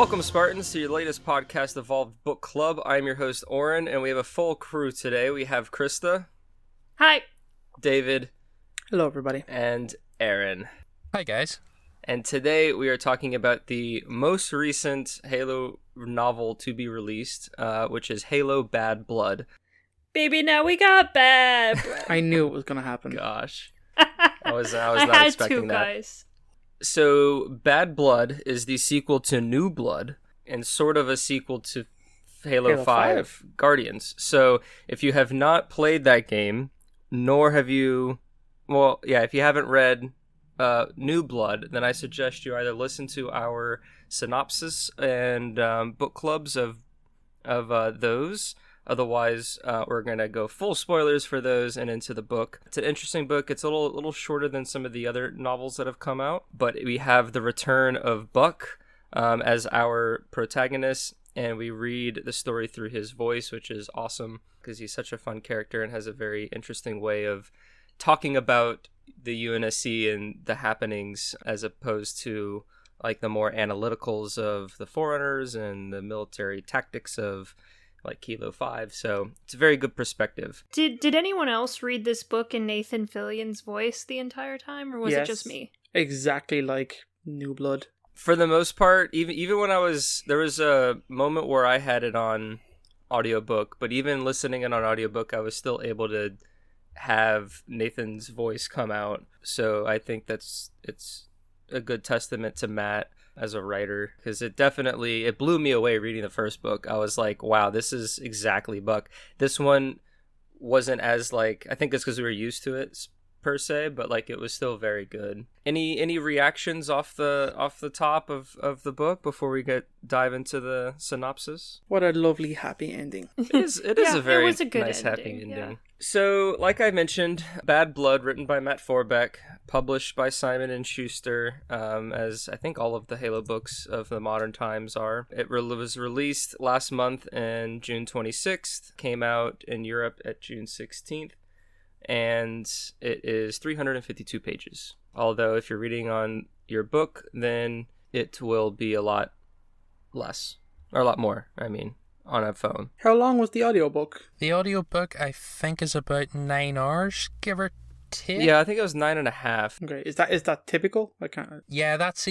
Welcome, Spartans, to your latest podcast, Evolved Book Club. I'm your host, Oran, and we have a full crew today. We have Krysta. Hi. David. Hello, everybody. And Aaron. Hi, guys. And today we are talking about the most recent Halo novel to be released, which is Halo Bad Blood. Baby, now we got bad blood. I knew it was going to happen. Gosh. I was not expecting that. Guys. So, Bad Blood is the sequel to New Blood, and sort of a sequel to Halo 5 Guardians. So, if you have not played that game, nor have you... Well, yeah, if you haven't read New Blood, then I suggest you either listen to our synopsis and book clubs of those. Otherwise, we're going to go full spoilers for those and into the book. It's an interesting book. It's a little shorter than some of the other novels that have come out. But we have the return of Buck as our protagonist, and we read the story through his voice, which is awesome because he's such a fun character and has a very interesting way of talking about the UNSC and the happenings as opposed to like the more analyticals of the Forerunners and the military tactics of like Kilo 5, so it's a very good perspective. Did anyone else read this book in Nathan Fillion's voice the entire time, or was it just me? Exactly like New Blood. For the most part, even when there was a moment where I had it on audiobook, but even listening it on audiobook, I was still able to have Nathan's voice come out. So I think it's a good testament to Matt as a writer, because it blew me away reading the first book. I was like, wow, this is exactly Buck. This one wasn't as like, I think it's because we were used to it per se, but like it was still very good. Any reactions off the top of the book before we dive into the synopsis? What a lovely happy ending. It is a very nice happy ending. Yeah. So, like I mentioned, Bad Blood, written by Matt Forbeck, published by Simon & Schuster, as I think all of the Halo books of the modern times are. It was released last month in June 26th, came out in Europe at June 16th, and it is 352 pages. Although, if you're reading on your book, then it will be a lot less, or a lot more, I mean, on a phone. How long was the audiobook? The audiobook, I think, is about 9 hours, give or take. Yeah, I think it was 9.5. Okay, is that typical? I can't. Yeah, that's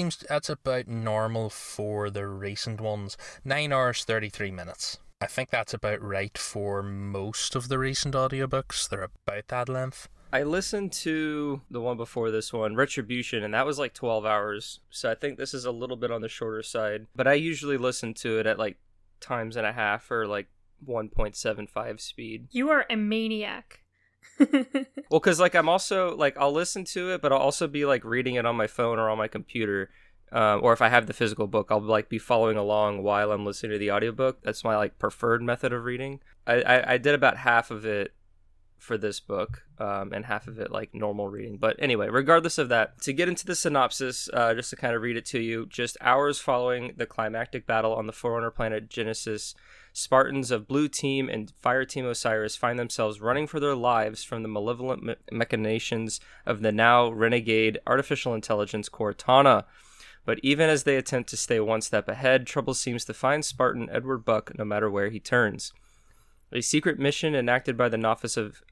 about normal for the recent ones. 9 hours, 33 minutes. I think that's about right for most of the recent audiobooks. They're about that length. I listened to the one before this one, Retribution, and that was like 12 hours. So I think this is a little bit on the shorter side. But I usually listen to it at like times and a half or like 1.75 speed. You are a maniac. Well, because like I'm also like I'll listen to it, but I'll also be like reading it on my phone or on my computer. Or if I have the physical book, I'll like be following along while I'm listening to the audiobook. That's my like preferred method of reading. I did about half of it for this book, and half of it like normal reading. But anyway, regardless of that, to get into the synopsis, just to kind of read it to you, just hours following the climactic battle on the Forerunner planet Genesis, Spartans of Blue Team and Fire Team Osiris find themselves running for their lives from the malevolent machinations of the now renegade artificial intelligence Cortana. But even as they attempt to stay one step ahead, trouble seems to find Spartan Edward Buck no matter where he turns. A secret mission enacted by the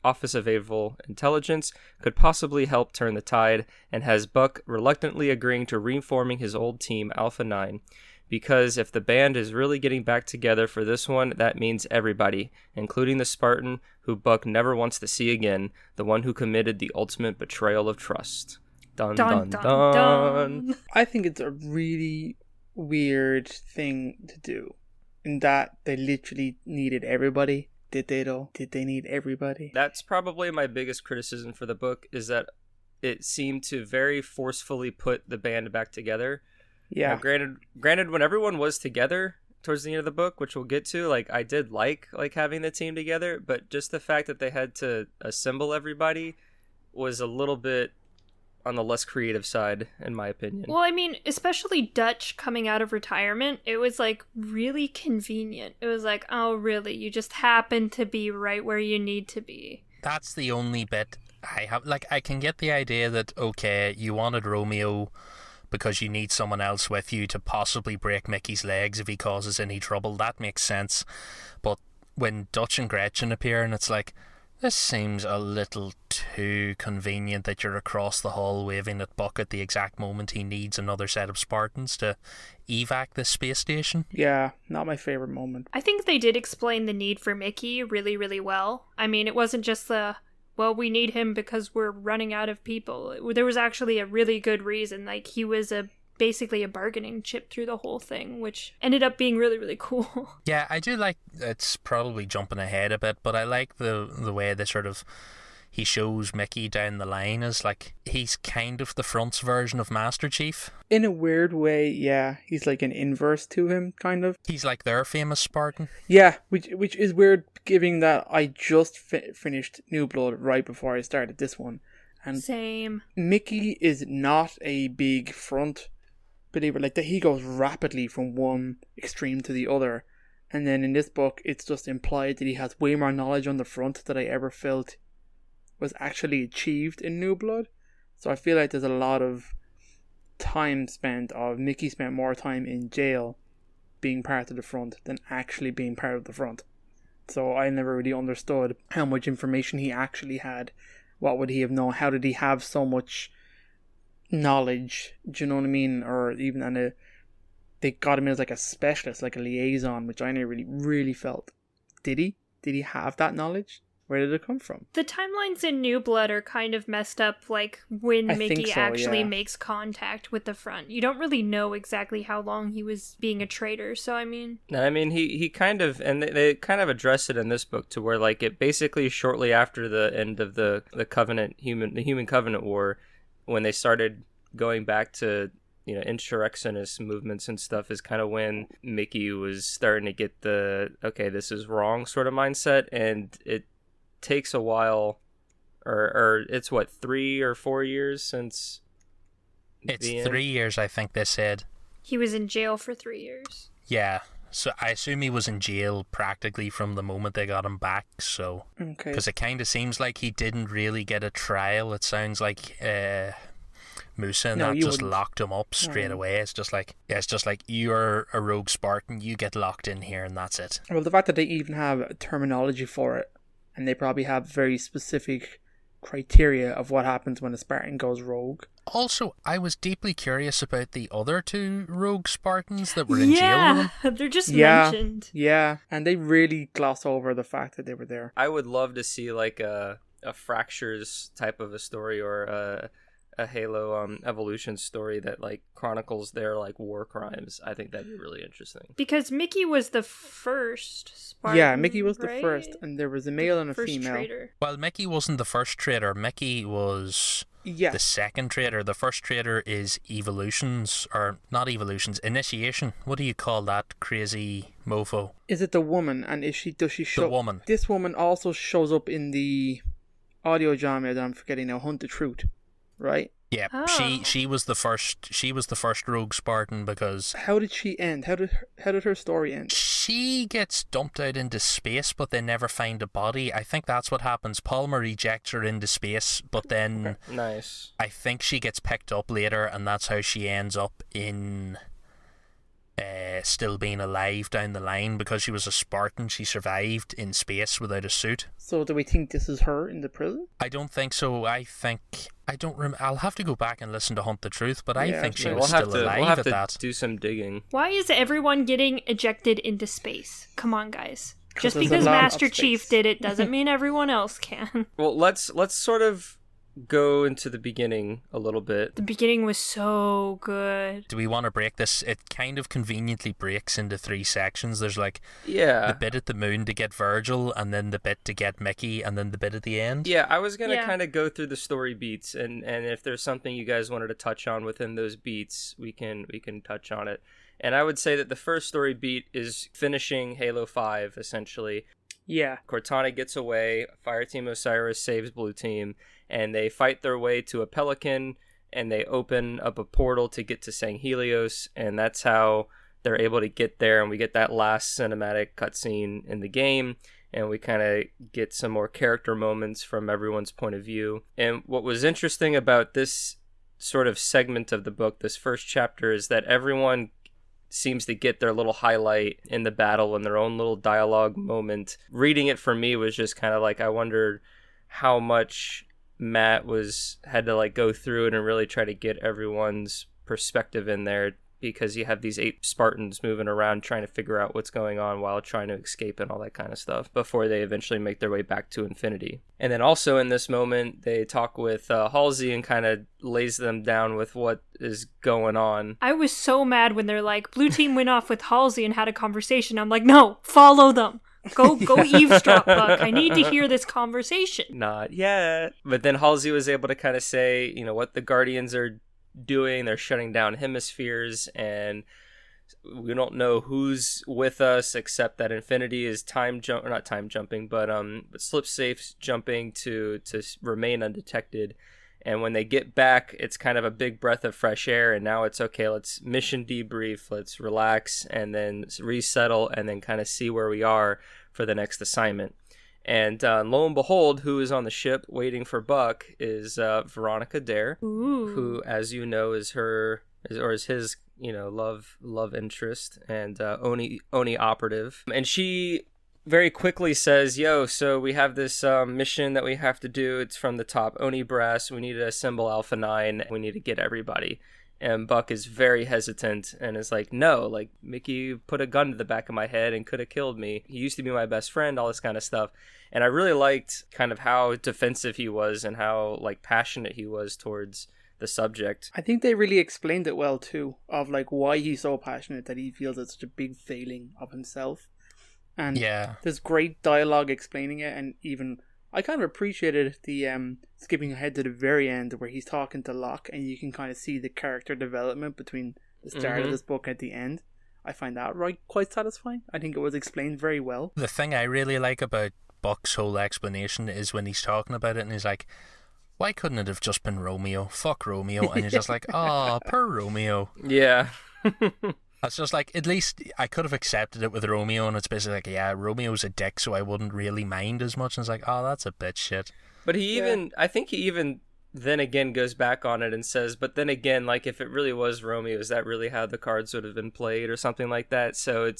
Office of Naval Intelligence could possibly help turn the tide, and has Buck reluctantly agreeing to reforming his old team, Alpha 9. Because if the band is really getting back together for this one, that means everybody, including the Spartan who Buck never wants to see again, the one who committed the ultimate betrayal of trust. Dun, dun, dun, dun. I think it's a really weird thing to do, in that they literally needed everybody. Did they though? Did they need everybody? That's probably my biggest criticism for the book, is that it seemed to very forcefully put the band back together. Yeah. Now, granted, when everyone was together towards the end of the book, which we'll get to, like I did like having the team together, but just the fact that they had to assemble everybody was a little bit on the less creative side, in my opinion. Well, I mean, especially Dutch coming out of retirement, it was like really convenient. It was like, oh, really? You just happen to be right where you need to be. That's the only bit I have. Like, I can get the idea that, okay, you wanted Romeo, because you need someone else with you to possibly break Mickey's legs if he causes any trouble. That makes sense. But when Dutch and Gretchen appear, and it's like, this seems a little too convenient that you're across the hall waving at Buck at the exact moment he needs another set of Spartans to evac this space station. Yeah, not my favorite moment. I think they did explain the need for Mickey really, really well. I mean, it wasn't just well, we need him because we're running out of people. There was actually a really good reason. Like, he was basically a bargaining chip through the whole thing, which ended up being really, really cool. Yeah, I do like, it's probably jumping ahead a bit, but I like the way they sort of, he shows Mickey down the line as like, he's kind of the front's version of Master Chief. In a weird way, yeah. He's like an inverse to him, kind of. He's like their famous Spartan. Yeah, which is weird, given that I just finished New Blood right before I started this one. And Same. Mickey is not a big front believer. Like, that he goes rapidly from one extreme to the other. And then in this book, it's just implied that he has way more knowledge on the front that I ever felt was actually achieved in New Blood. So I feel like there's a lot of time spent of Mickey spent more time in jail being part of the front than actually being part of the front. So I never really understood how much information he actually had. What would he have known? How did he have so much knowledge? Do you know what I mean? Or even they got him in as like a specialist, like a liaison, which I never really felt. Did he? Did he have that knowledge? Where did it come from? The timelines in New Blood are kind of messed up, like when I Mickey think so, actually yeah. makes contact with the front. You don't really know exactly how long he was being a traitor, so I mean... He kind of, and they kind of address it in this book to where, like, it basically shortly after the end of the Human Covenant War, when they started going back to, you know, insurrectionist movements and stuff, is kind of when Mickey was starting to get the, okay, this is wrong sort of mindset, and it takes a while, or it's what, 3 or 4 years since It's 3 years, I think they said. He was in jail for 3 years. Yeah, so I assume he was in jail practically from the moment they got him back, so... Okay. Because it kind of seems like he didn't really get a trial. It sounds like Musa and that you just wouldn't. locked him up straight away. It's just like, you're a rogue Spartan, you get locked in here and that's it. Well, the fact that they even have a terminology for it, and they probably have very specific criteria of what happens when a Spartan goes rogue. Also, I was deeply curious about the other 2 rogue Spartans that were in jail with him. Yeah, they're just Yeah. mentioned. Yeah, and they really gloss over the fact that they were there. I would love to see like a Fractures type of a story, or a Halo Evolution story that like chronicles their like war crimes. I think that'd be really interesting. Because Mickey was the first Spartan, Yeah, Mickey was the right? first, and there was a male and a First female. traitor. Well, Mickey wasn't the first traitor. Mickey was Yeah, the second traitor. The first traitor is Evolutions, or not Evolutions, Initiation. What do you call that crazy mofo? is it the woman? And does she show? The woman. This woman also shows up in the audio drama that I'm forgetting now, Hunt the Truth, right? Yeah, Oh. she was the first. She was the first rogue Spartan because How did she end? How did her story end? she gets dumped out into space, but they never find a body. I think that's what happens. Palmer ejects her into space, but then Nice. I think she gets picked up later, and that's how she ends up in still being alive down the line because she was a Spartan. She survived in space without a suit. So do we think this is her in the prison? I don't think so. I don't remember. I'll have to go back and listen to Hunt the Truth, but I Yeah, think she okay. was still alive we'll have at to that. do some digging. Why is everyone getting ejected into space? Come on, guys. 'Cause Just there's a because lot of Master space. Chief did it doesn't mean everyone else can. Well, let's sort of go into the beginning a little bit. The beginning was so good. Do we want to break this? It kind of conveniently breaks into 3 sections. There's like the Yeah. bit at the moon to get Virgil, and then the bit to get Mickey, and then the bit at the end. Yeah, I was gonna Yeah. kind of go through the story beats, and if there's something you guys wanted to touch on within those beats, we can touch on it. And I would say that the first story beat is finishing Halo 5, essentially. Yeah. Cortana gets away, Fireteam Osiris saves Blue Team, and they fight their way to a Pelican, and they open up a portal to get to Sang Helios, and that's how they're able to get there, and we get that last cinematic cutscene in the game, and we kind of get some more character moments from everyone's point of view. And what was interesting about this sort of segment of the book, this first chapter, is that everyone seems to get their little highlight in the battle and their own little dialogue moment. Reading it for me was just kind of like, I wondered how much Matt had to like go through it and really try to get everyone's perspective in there, because you have these 8 Spartans moving around trying to figure out what's going on while trying to escape and all that kind of stuff before they eventually make their way back to Infinity. And then also in this moment, they talk with Halsey and kind of lays them down with what is going on. I was so mad when they're like, blue team went off with Halsey and had a conversation. I'm like, no, follow them. Go eavesdrop, Buck. I need to hear this conversation. Not yet. But then Halsey was able to kind of say, you know, what the Guardians are doing. They're shutting down hemispheres, and we don't know who's with us except that Infinity is not time jumping, but slip safe jumping to remain undetected. And when they get back, it's kind of a big breath of fresh air, and now it's okay, let's mission debrief, let's relax, and then resettle, and then kind of see where we are for the next assignment. And lo and behold, who is on the ship waiting for Buck is Veronica Dare, who, as you know, is his, you know, love interest and Oni operative. And she very quickly says, yo, so we have this mission that we have to do. It's from the top Oni brass. We need to assemble Alpha 9. We need to get everybody. And Buck is very hesitant and is like, no, like, Mickey put a gun to the back of my head and could have killed me. He used to be my best friend, all this kind of stuff. And I really liked kind of how defensive he was and how, like, passionate he was towards the subject. I think they really explained it well, too, of, like, why he's so passionate, that he feels it's such a big failing of himself. And there's great dialogue explaining it, and even I kind of appreciated the skipping ahead to the very end where he's talking to Locke, and you can kind of see the character development between the start of this book at the end. I find that quite satisfying. I think it was explained very well. The thing I really like about Buck's whole explanation is when he's talking about it and he's like, why couldn't it have just been Romeo? Fuck Romeo. And you're just like, oh, poor Romeo. Yeah. It's just like, at least I could have accepted it with Romeo, and it's basically like, yeah, Romeo's a dick, so I wouldn't really mind as much. And it's like, oh, that's a bitch shit. But I think he even then again goes back on it and says, but then again, like, if it really was Romeo, is that really how the cards would have been played or something like that? So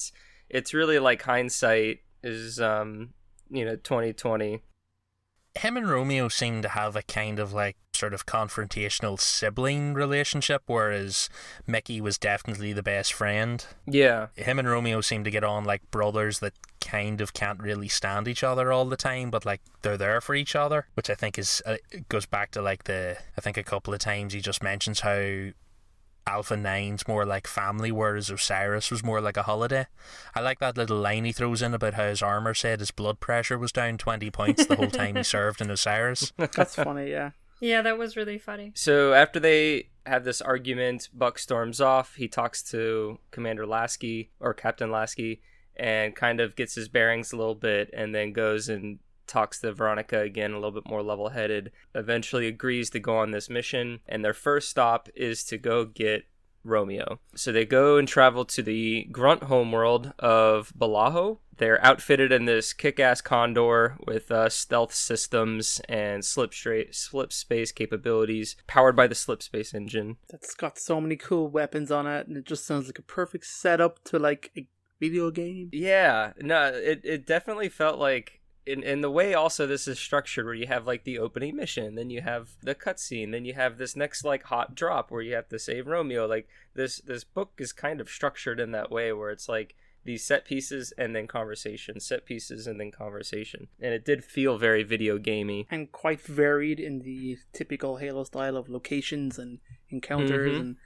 it's really like hindsight is, 2020. Him and Romeo seem to have a kind of like sort of confrontational sibling relationship, whereas Mickey was definitely the best friend. Yeah. Him and Romeo seem to get on like brothers that kind of can't really stand each other all the time, but like they're there for each other, which I think is goes back to like I think a couple of times he just mentions how Alpha 9's more like family, whereas Osiris was more like a holiday. I like that little line he throws in about how his armor said his blood pressure was down 20 points the whole time he served in Osiris. That's funny, yeah. Yeah, that was really funny. So after they have this argument, Buck storms off. He talks to Commander Lasky, or Captain Lasky, and kind of gets his bearings a little bit, and then goes and talks to Veronica again, a little bit more level-headed, eventually agrees to go on this mission, and their first stop is to go get Romeo. So they go and travel to the Grunt homeworld of Balaho. They're outfitted in this kick-ass Condor with stealth systems and slip space capabilities, powered by the slip space engine. That's got so many cool weapons on it, and it just sounds like a perfect setup to like a video game. Yeah, no, it definitely felt like in the way also this is structured, where you have like the opening mission, then you have the cutscene, then you have this next like hot drop where you have to save Romeo. Like this book is kind of structured in that way, where it's like these set pieces and then conversation, set pieces and then conversation, and it did feel very video gamey and quite varied in the typical Halo style of locations and encounters. And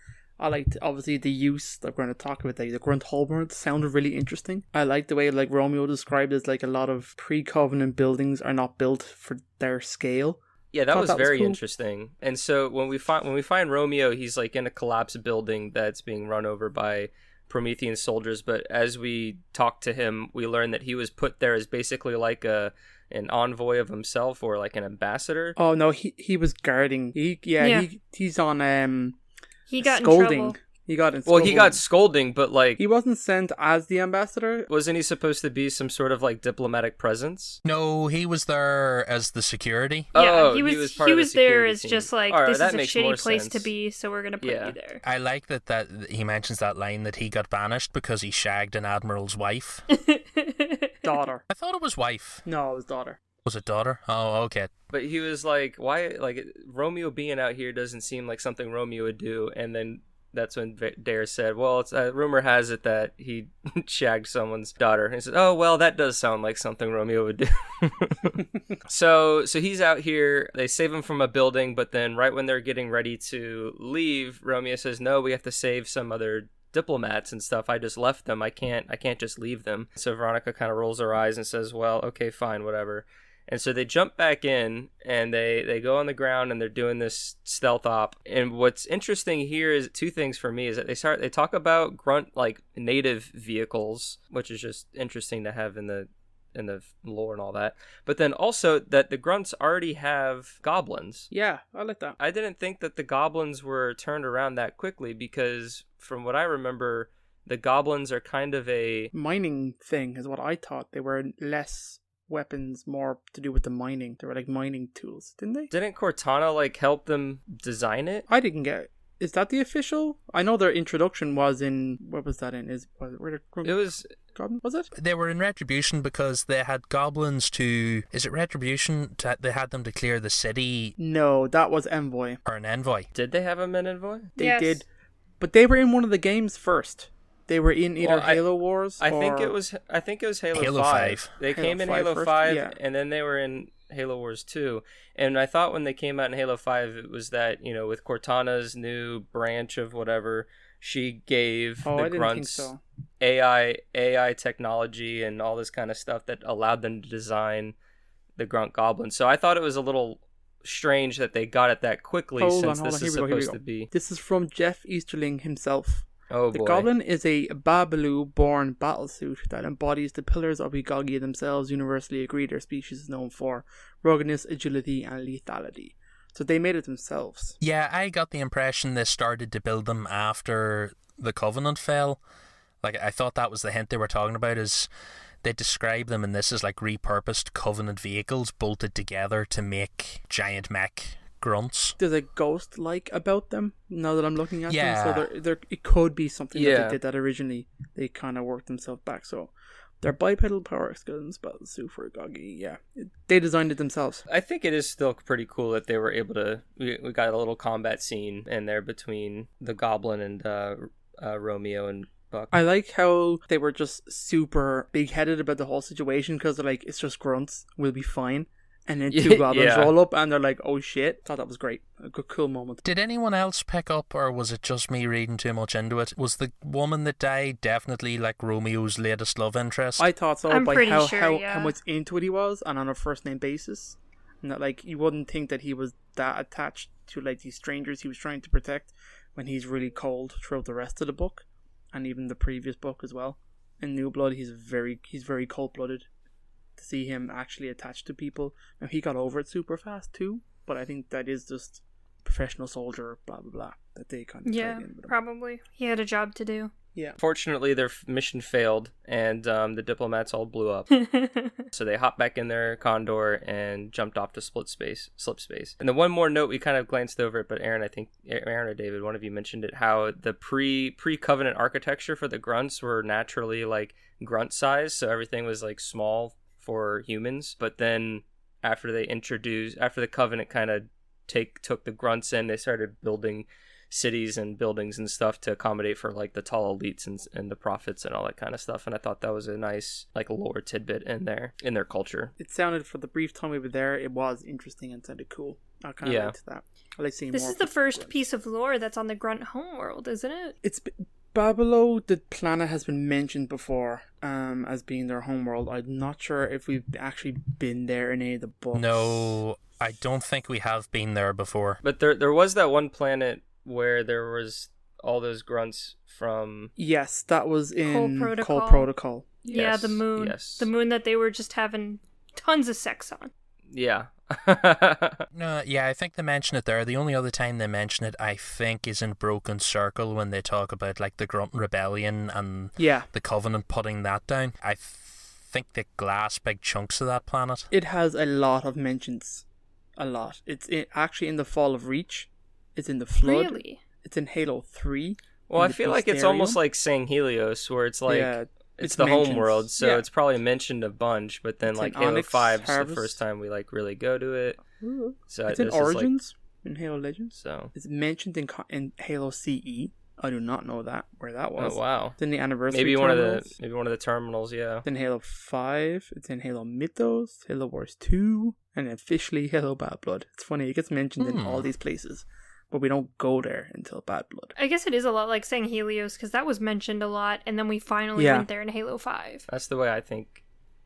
I liked, obviously, the use that we're going to talk about. The Grunt homeworld sounded really interesting. I like the way, like, Romeo described as, like, a lot of pre-Covenant buildings are not built for their scale. Yeah, that was very interesting. And so when we find Romeo, he's, like, in a collapsed building that's being run over by Promethean soldiers. But as we talk to him, we learn that he was put there as basically like an envoy of himself, or like an ambassador. Oh, no, he was guarding. He's on... He got scolding. in trouble. He got in Well, he got scolding, but like he wasn't sent as the ambassador. wasn't he supposed to be some sort of like diplomatic presence? No, he was there as the security. Oh, he was part of the there security as team. just like, All right, this that is a makes more shitty place sense. to be, so we're gonna put you there. I like that he mentions that line that he got banished because he shagged an admiral's wife. Daughter. I thought it was wife. No, it was daughter. Was it daughter? Oh, okay. But he was like, why? Like Romeo being out here doesn't seem like something Romeo would do. And then that's when Dare said, well, it's rumor has it that he shagged someone's daughter. And he said, oh, well, that does sound like something Romeo would do. So he's out here. They save him from a building, but then right when they're getting ready to leave, Romeo says, no, we have to save some other diplomats and stuff. I just left them. I can't just leave them. So Veronica kind of rolls her eyes and says, well, okay, fine, whatever. And so they jump back in and they go on the ground and they're doing this stealth op. And what's interesting here is two things for me is that they talk about grunt like native vehicles, which is just interesting to have in the lore and all that. But then also that the grunts already have goblins. Yeah, I like that. I didn't think that the goblins were turned around that quickly because from what I remember, the goblins are kind of a mining thing is what I thought. They were less weapons, more to do with the mining. They were like mining tools, didn't they? Didn't Cortana like help them design it? I didn't get it. Is that the official? I know their introduction was in, what was that in? It was Goblin, was it? They were in Retribution because they had goblins to... Is it Retribution? They had them to clear the city? No, that was Envoy. Or an Envoy. Did they have them in Envoy? They did. But they were in one of the games first. They were in either Halo Wars or... I think it was Halo 5. They came in Halo 5 and then they were in Halo Wars 2. And I thought when they came out in Halo 5, it was that, you know, with Cortana's new branch of whatever, she gave the grunts AI technology and all this kind of stuff that allowed them to design the Grunt Goblin. So I thought it was a little strange that they got it that quickly this is supposed to be. This is from Jeff Easterling himself. Oh, the boy. Goblin is a Babalu-born battlesuit that embodies the pillars of Igagi themselves, universally agreed their species is known for ruggedness, agility, and lethality. So they made it themselves. Yeah, I got the impression they started to build them after the Covenant fell. Like, I thought that was the hint they were talking about, is they describe them in this as like repurposed Covenant vehicles bolted together to make giant mech grunts. There's a ghost-like about them now that I'm looking at them. So it could be something that they did that originally. They kind of worked themselves back. So they're bipedal power skeleton battlesuit for Igagi. Yeah, they designed it themselves. I think it is still pretty cool that they were able to. We got a little combat scene in there between the Goblin and Romeo and Buck. I like how they were just super big-headed about the whole situation because they're like, it's just grunts, we'll be fine. And then two goblins roll up and they're like, oh shit. Thought that was great. A good, cool moment. Did anyone else pick up, or was it just me reading too much into it? Was the woman that died definitely like Romeo's latest love interest? I thought so. I'm by pretty how much into it he was and on a first name basis. And that like you wouldn't think that he was that attached to like these strangers he was trying to protect when he's really cold throughout the rest of the book. And even the previous book as well. In New Blood he's very cold blooded. To see him actually attached to people. Now he got over it super fast too, but I think that is just professional soldier, blah blah blah, that they kind of tied in with him. Probably. He had a job to do. Yeah. Fortunately, their mission failed, and the diplomats all blew up. So they hopped back in their Condor and jumped off to slip space. And then one more note, we kind of glanced over it, but Aaron or David, one of you mentioned it, how the pre-Covenant architecture for the grunts were naturally like grunt size, so everything was like small for humans, but then after the Covenant kind of took the grunts in, they started building cities and buildings and stuff to accommodate for like the tall elites and the prophets and all that kind of stuff. And I thought that was a nice like lore tidbit in their culture. It sounded, for the brief time we were there, it was interesting and sounded cool. I kind of liked that. I like seeing this more. This is the first piece of lore that's on the Grunt homeworld, isn't it? It's Babylon, the planet, has been mentioned before as being their homeworld. I'm not sure if we've actually been there in any of the books. No, I don't think we have been there before. But there was that one planet where there was all those grunts from... Yes, that was in Cold Protocol. Yeah, the moon. Yes. The moon that they were just having tons of sex on. Yeah, No, yeah, I think they mention it there. The only other time they mention it, I think, is in Broken Circle when they talk about like the Grunt Rebellion and the Covenant putting that down. I think they glass big chunks of that planet. It has a lot of mentions. A lot. It's actually in the Fall of Reach. It's in the Flood. Really? It's in Halo 3. Well, I feel like it's almost like saying Helios, where it's like it's the home world, so it's probably mentioned a bunch, but then it's like Halo 5's the first time we like really go to it. Ooh. So it's in Origins, in Halo Legends. So it's mentioned in Halo CE. I do not know where that was. Oh wow! It's in the anniversary. Maybe terminals. one of the terminals. Yeah. It's in Halo 5. It's in Halo Mythos, Halo Wars 2, and officially Halo Bad Blood. It's funny, it gets mentioned in all these places, but we don't go there until Bad Blood. I guess it is a lot like saying Helios, because that was mentioned a lot, and then we finally went there in Halo 5. That's the way I think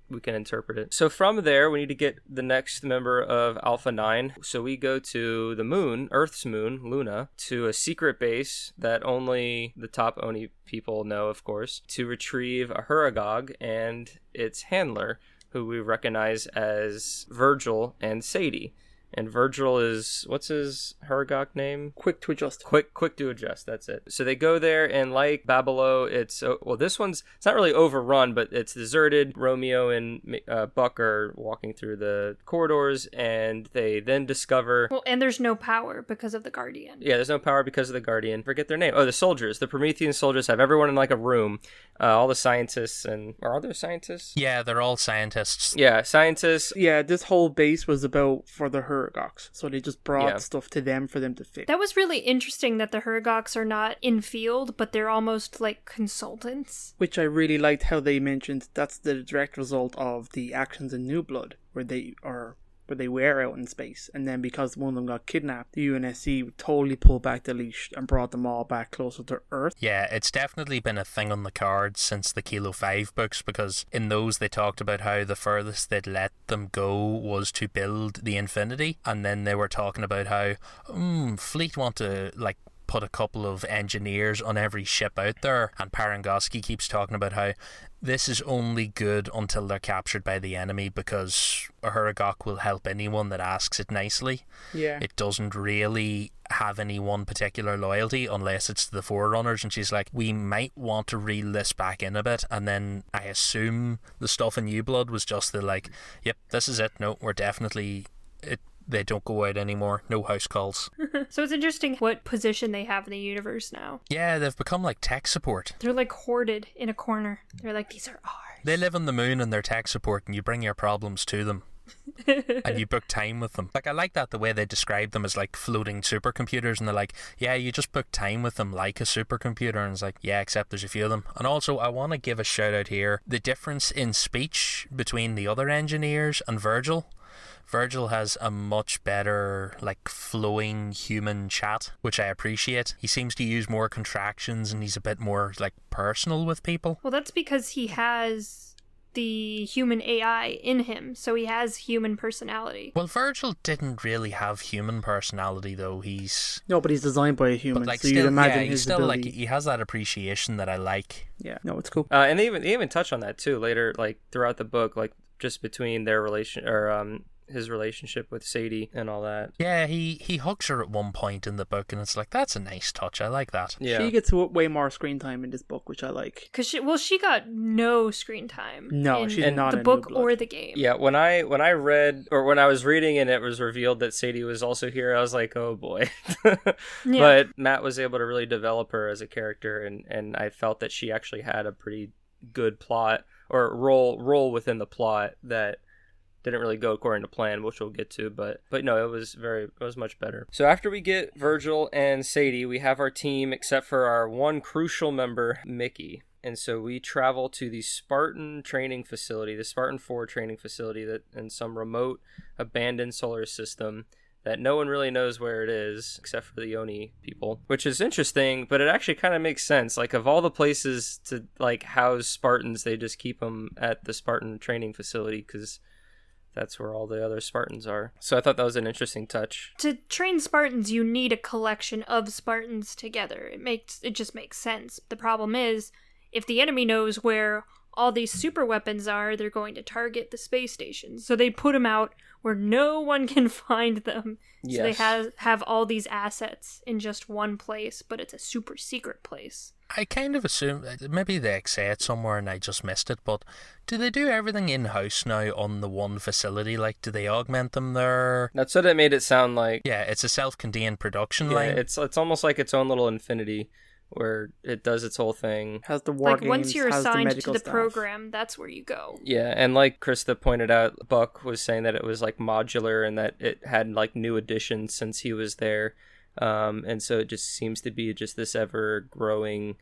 we can interpret it. So from there, we need to get the next member of Alpha 9. So we go to the moon, Earth's moon, Luna, to a secret base that only the top Oni people know, of course, to retrieve a Huragog and its handler, who we recognize as Virgil and Sadie. And Virgil is, what's his Huragog name? Quick to Adjust. Quick to Adjust, that's it. So they go there, and like Babylon, it's not really overrun, but it's deserted. Romeo and Buck are walking through the corridors, and they then discover... Well, and there's no power because of the Guardian. Yeah, there's no power because of the Guardian. Forget their name. Oh, the soldiers. The Promethean soldiers have everyone in like a room. All the scientists and... Are there scientists? Yeah, they're all scientists. Yeah, scientists. Yeah, this whole base was about for the Huragogs, so they just brought stuff to them for them to fix. That was really interesting that the Huragogs are not in field, but they're almost like consultants. Which I really liked how they mentioned that's the direct result of the actions in New Blood, where they were out in space, and then because one of them got kidnapped, the UNSC totally pulled back the leash and brought them all back closer to Earth. Yeah, it's definitely been a thing on the cards since the Kilo 5 books, because in those they talked about how the furthest they'd let them go was to build the Infinity, and then they were talking about how Fleet want to like put a couple of engineers on every ship out there, and Parangoski keeps talking about how this is only good until they're captured by the enemy, because a Huragok will help anyone that asks it nicely. Yeah. It doesn't really have any one particular loyalty unless it's the Forerunners, and she's like, we might want to reel this back in a bit, and then I assume the stuff in New Blood was just the like, yep, this is it, no, we're definitely... They don't go out anymore. No house calls. So it's interesting what position they have in the universe now. Yeah, they've become like tech support. They're like hoarded in a corner. They're like, these are ours. They live on the moon and they're tech support, and you bring your problems to them. And you book time with them. Like, I like that the way they describe them as like floating supercomputers, and they're like, yeah, you just book time with them like a supercomputer, and it's like, yeah, except there's a few of them. And also, I want to give a shout out here, the difference in speech between the other engineers and Virgil. Virgil has a much better, like, flowing human chat, which I appreciate. He seems to use more contractions, and he's a bit more, like, personal with people. Well, that's because he has the human AI in him, so he has human personality. Well, Virgil didn't really have human personality, though. No, but he's designed by a human, like, so still, you'd imagine he's his still, ability. like, he has that appreciation that I like. Yeah, no, it's cool. And they even touch on that, too, later, like, throughout the book, like, just between their his relationship with Sadie and all that. Yeah, he hugs her at one point in the book, and it's like, that's a nice touch. I like that. Yeah. She gets way more screen time in this book, which I like. Because she got no screen time. No, she's not the in book New Blood. or the game. Yeah, when I was reading and it was revealed that Sadie was also here, I was like, oh boy. But Matt was able to really develop her as a character, and I felt that she actually had a pretty good plot or role within the plot that didn't really go according to plan, which we'll get to, but no, it was much better. So after we get Virgil and Sadie, we have our team except for our one crucial member, Mickey. And so we travel to the Spartan training facility, the Spartan-IV training facility that in some remote abandoned solar system that no one really knows where it is except for the Oni people, which is interesting, but it actually kind of makes sense. Like, of all the places to like house Spartans, they just keep them at the Spartan training facility because that's where all the other Spartans are. So I thought that was an interesting touch. To train Spartans, you need a collection of Spartans together. It just makes sense. The problem is, if the enemy knows where all these super weapons are, they're going to target the space station. So they put them out where no one can find them. Yes. So they have all these assets in just one place, but it's a super secret place. I kind of assume, maybe they say it somewhere and I just missed it, but do they do everything in-house now on the one facility? Like, do they augment them there? That's what it made it sound like. Yeah, it's a self-contained production Yeah, line. it's almost like its own little infinity where it does its whole thing. Has the war Like, games, once you're has assigned the to medical the staff. program, that's where you go. Yeah, and like Krysta pointed out, Buck was saying that it was like modular and that it had like new additions since he was there. And so it just seems to be just this ever-growing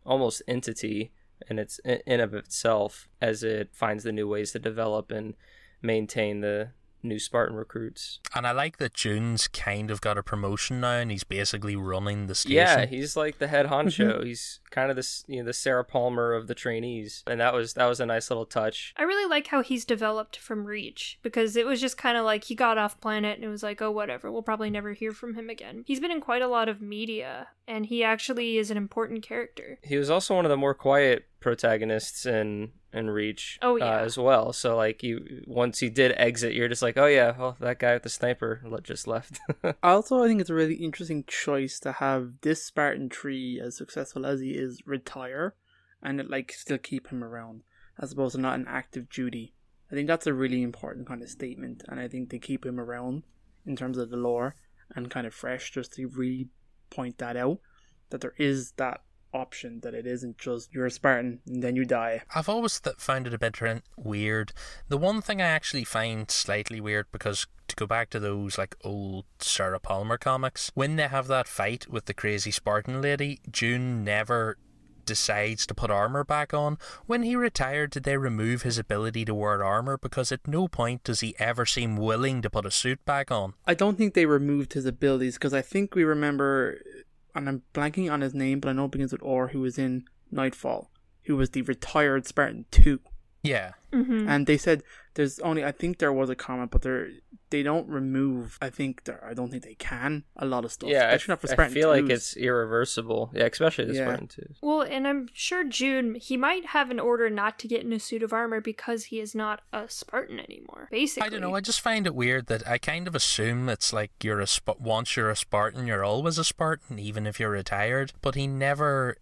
almost entity, and it's in of itself as it finds the new ways to develop and maintain the new Spartan recruits. And I like that June's kind of got a promotion now and he's basically running the station. Yeah, he's like the head honcho. He's kind of this, the Sarah Palmer of the trainees, and that was a nice little touch. I really like how he's developed from Reach, because it was just kind of like he got off planet and it was like, oh, whatever, we'll probably never hear from him again. He's been in quite a lot of media, and he actually is an important character. He was also one of the more quiet protagonists in Reach. Oh, yeah. As well. So like once he did exit, you're just like, oh yeah, well, that guy with the sniper just left. Also, I think it's a really interesting choice to have this Spartan 3, as successful as he is, retire and like still keep him around, as opposed to not an active duty. I think that's a really important kind of statement, and I think they keep him around in terms of the lore and kind of fresh, just to really point that out, that there is that option, that it isn't just you're a Spartan and then you die. I've always found it a bit weird. The one thing I actually find slightly weird, because to go back to those like old Sarah Palmer comics, when they have that fight with the crazy Spartan lady, June never decides to put armor back on. When he retired, did they remove his ability to wear armor? Because at no point does he ever seem willing to put a suit back on. I don't think they removed his abilities, because I think we remember, and I'm blanking on his name, but I know it begins with Or, who was in Nightfall, who was the retired Spartan 2. Yeah. Mm-hmm. And they said there's only, I think there was a comment, but they don't remove, I don't think they can, a lot of stuff. Yeah, especially not for I Spartan feel like 2s. it's irreversible. Yeah, especially the Yeah. Spartan 2s. Well, and I'm sure June, he might have an order not to get in a suit of armor because he is not a Spartan anymore, basically. I don't know, I just find it weird that I kind of assume it's like once you're a Spartan, you're always a Spartan, even if you're retired. But he never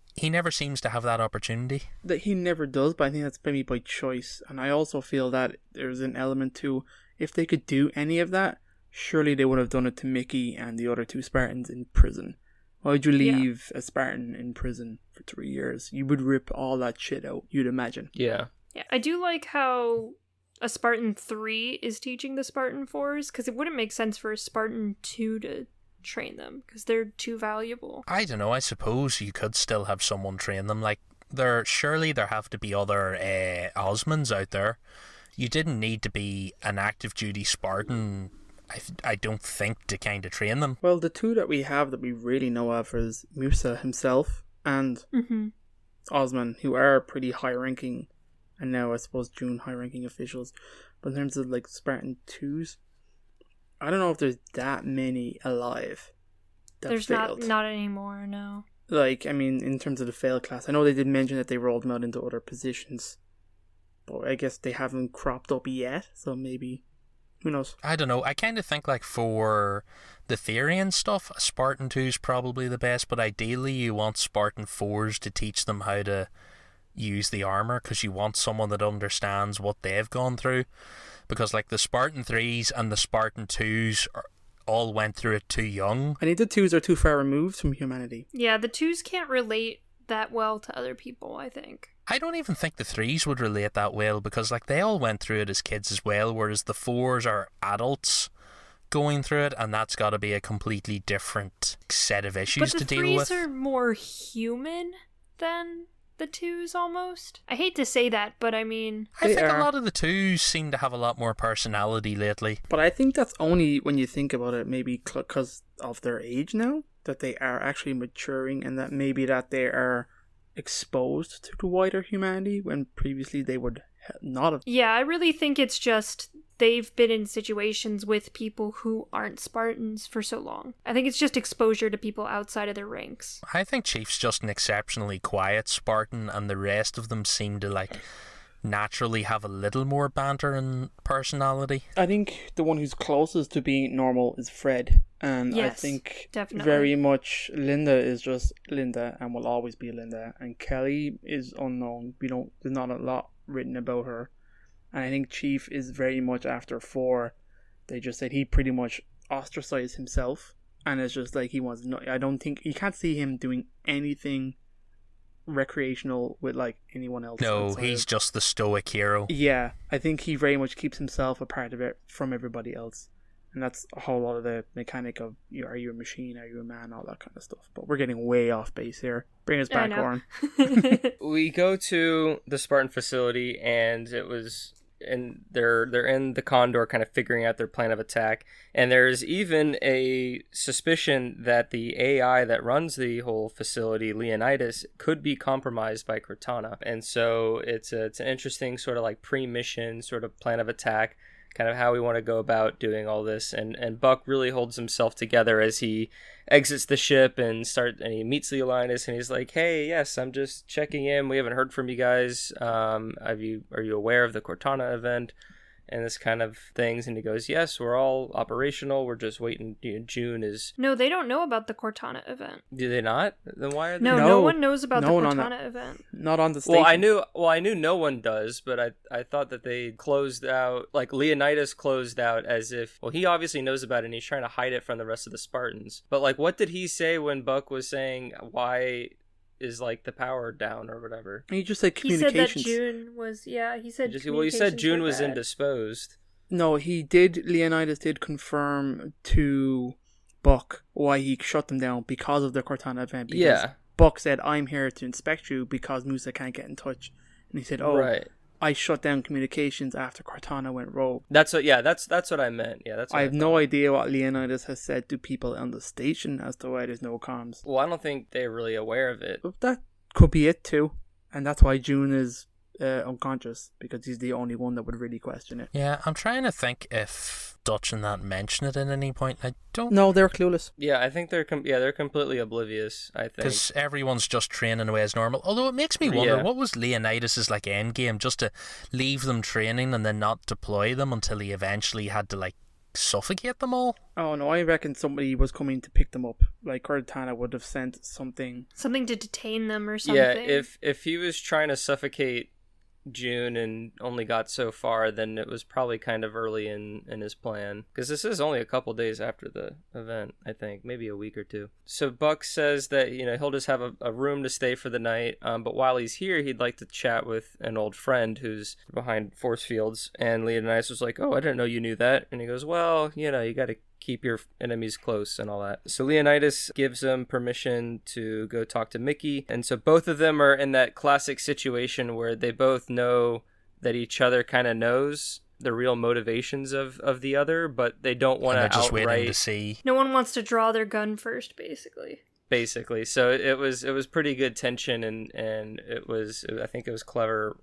seems to have that opportunity. That he never does, but I think that's maybe by choice. And I also feel that there's an element to, if they could do any of that, surely they would have done it to Mickey and the other two Spartans in prison. Why would you leave a Spartan in prison for 3 years? You would rip all that shit out, you'd imagine. Yeah. Yeah, I do like how a Spartan-III is teaching the Spartan-IVs, because it wouldn't make sense for a Spartan-II to train them, because they're too valuable. I don't know, I suppose you could still have someone train them. Like, there have to be other Osmonds out there. You didn't need to be an active duty Spartan, I don't think, to kind of train them. Well, the two that we have that we really know of is Musa himself and Osman, who are pretty high-ranking, and now I suppose June high-ranking officials. But in terms of like Spartan 2s, I don't know if there's that many alive that There's failed. not anymore, no. Like, I mean, in terms of the failed class, I know they did mention that they rolled them out into other positions, but I guess they haven't cropped up yet, so maybe, who knows? I don't know, I kind of think like for the theory and stuff, Spartan 2 is probably the best, but ideally you want Spartan 4s to teach them how to use the armor, because you want someone that understands what they've gone through. Because like the Spartan 3s and the Spartan 2s all went through it too young. I think the 2s are too far removed from humanity. Yeah, the 2s can't relate that well to other people, I think. I don't even think the 3s would relate that well, because like they all went through it as kids as well, whereas the 4s are adults going through it, and that's got to be a completely different set of issues to deal with. But the 3s are more human than the 2s almost. I hate to say that, but I mean, I They think are. a lot of the 2s seem to have a lot more personality lately. But I think that's only when you think about it, maybe because of their age now, that they are actually maturing, and that maybe that they are exposed to the wider humanity when previously they would not have. yeah, I really think it's just they've been in situations with people who aren't Spartans for so long. I think it's just exposure to people outside of their ranks. I think Chief's just an exceptionally quiet Spartan, and the rest of them seem to like naturally have a little more banter and personality. I think the one who's closest to being normal is Fred. And I Yes, think definitely. very much Linda is just Linda and will always be Linda. And Kelly is unknown. There's not a lot written about her. And I think Chief is very much after 4. They just said he pretty much ostracized himself. And it's just like he wants no. I don't think you can't see him doing anything recreational with like anyone else. No, he's just the stoic hero. Yeah, I think he very much keeps himself apart of it from everybody else. And that's a whole lot of the mechanic of are you a machine, are you a man, all that kind of stuff. But we're getting way off base here. Bring us back, Oran. We go to the Spartan facility, and they're in the Condor kind of figuring out their plan of attack. And there's even a suspicion that the AI that runs the whole facility, Leonidas, could be compromised by Cortana. And so it's an interesting sort of like pre-mission sort of plan of attack, kind of how we want to go about doing all this. And Buck really holds himself together as he exits the ship and he meets Leonidas, and he's like, hey, yes, I'm just checking in. We haven't heard from you guys. Are you aware of the Cortana event and this kind of things? And he goes, yes, we're all operational. We're just waiting. June is... No, they don't know about the Cortana event. Do they not? Then why are they... No one knows about the Cortana event. Not on the station. Well, I knew no one does, but I thought that they closed out, like Leonidas closed out as if, well, he obviously knows about it and he's trying to hide it from the rest of the Spartans. But like, what did he say when Buck was saying, why is like the power down or whatever? He just said communications. He said that June was, he said he said June was indisposed. No, Leonidas did confirm to Buck why he shut them down because of the Cortana event. Because Buck said, I'm here to inspect you because Musa can't get in touch. And he said, right. I shut down communications after Cortana went rogue. That's what I meant. Yeah, that's what I have no idea what Leonidas has said to people on the station as to why there's no comms. Well, I don't think they're really aware of it. But that could be it too. And that's why June is unconscious, because he's the only one that would really question it. Yeah, I'm trying to think if Dutch and that mention it at any point. I don't... No, they're clueless. Yeah, I think they're completely oblivious, I think. Because everyone's just training away as normal. Although it makes me wonder, what was Leonidas' like end game? Just to leave them training and then not deploy them until he eventually had to like suffocate them all? Oh no, I reckon somebody was coming to pick them up. Like Cortana would have sent something to detain them or something. Yeah, if he was trying to suffocate June and only got so far, then it was probably kind of early in his plan, because this is only a couple days after the event, I think, maybe a week or two. So Buck says that he'll just have a room to stay for the night, but while he's here he'd like to chat with an old friend who's behind force fields. And Leonidas was like, oh, I didn't know you knew that. And he goes, well, you gotta keep your enemies close and all that. So Leonidas gives him permission to go talk to Mickey. And so both of them are in that classic situation where they both know that each other kind of knows the real motivations of the other, but they don't want to outright... just waiting to see. No one wants to draw their gun first, basically. So it was pretty good tension, and I think it was clever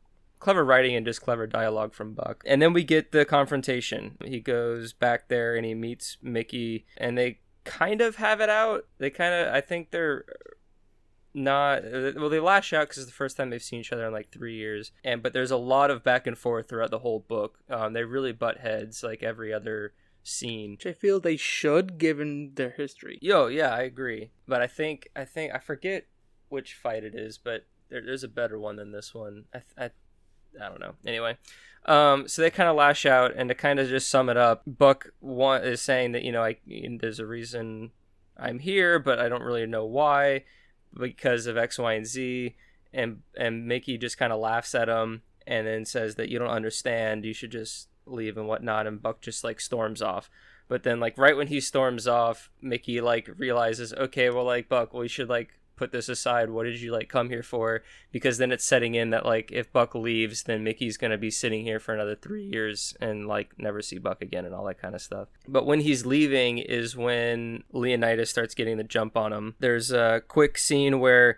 writing and just clever dialogue from Buck. And then we get the confrontation. He goes back there and he meets Mickey, and they kind of have it out. I think they're not, well, they lash out because it's the first time they've seen each other in like 3 years. But there's a lot of back and forth throughout the whole book. They really butt heads like every other scene, which I feel they should, given their history. Yeah, I agree. But I think I forget which fight it is, but there's a better one than this one. I don't know. Anyway, so they kind of lash out, and to kind of just sum it up, Buck is saying that there's a reason I'm here, but I don't really know why, because of X, Y, and Z. And Mickey just kind of laughs at him, and then says that you don't understand. You should just leave and whatnot. And Buck just like storms off. But then like right when he storms off, Mickey like realizes, okay, well like Buck, we should like put this aside. What did you like come here for? Because then it's setting in that like if Buck leaves, then Mickey's gonna be sitting here for another 3 years and like never see Buck again and all that kind of stuff. But when he's leaving is when Leonidas starts getting the jump on him. There's a quick scene where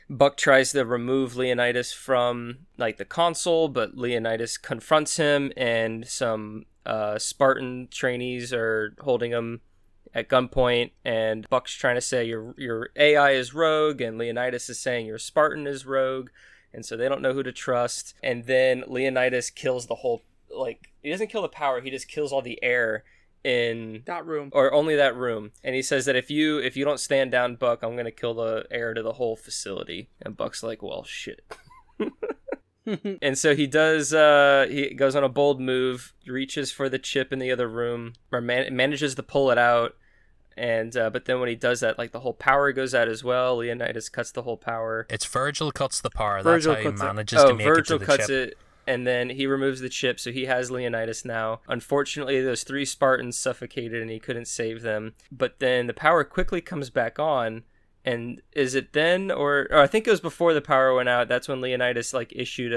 Buck tries to remove Leonidas from like the console, but Leonidas confronts him, and some Spartan trainees are holding him at gunpoint, and Buck's trying to say your AI is rogue, and Leonidas is saying your Spartan is rogue, and so they don't know who to trust. And then Leonidas kills the whole, like, he doesn't kill the power, he just kills all the air in that room, or only that room. And he says that if you don't stand down, Buck, I'm gonna kill the air to the whole facility. And Buck's like, well, shit. And so he does, he goes on a bold move, reaches for the chip in the other room, or manages to pull it out. And but then when he does that, like, the whole power goes out as well. Leonidas cuts the whole power. It's Virgil cuts the power. Virgil That's how he cuts it. manages to make Virgil it to the cuts chip. it, and then he removes the chip, so he has Leonidas now. Unfortunately, those 3 Spartans suffocated and he couldn't save them. But then the power quickly comes back on, and is it then, or I think it was before the power went out, that's when Leonidas, like, issued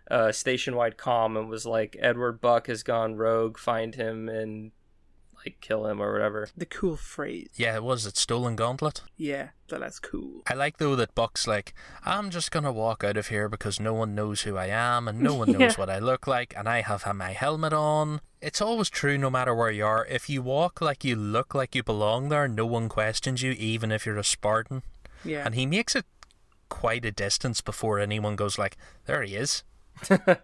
a station-wide comm and was like, Edward Buck has gone rogue, find him and, like, kill him or whatever. the cool phrase. Yeah, it was. It's Stolen Gauntlet. Yeah, that's cool. I like, though, that Buck's like, I'm just going to walk out of here because no one knows who I am and no one knows what I look like and I have my helmet on. It's always true no matter where you are. If you walk like you look like you belong there, no one questions you, even if you're a Spartan. Yeah. And he makes it quite a distance before anyone goes like, there he is. Hey,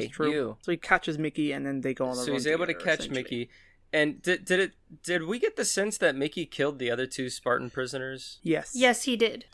That's true. you. So he catches Mickey, and then they go on a So run he's able to together, catch essentially. Mickey. And did we get the sense that Mickey killed the other 2 Spartan prisoners? Yes. Yes, he did.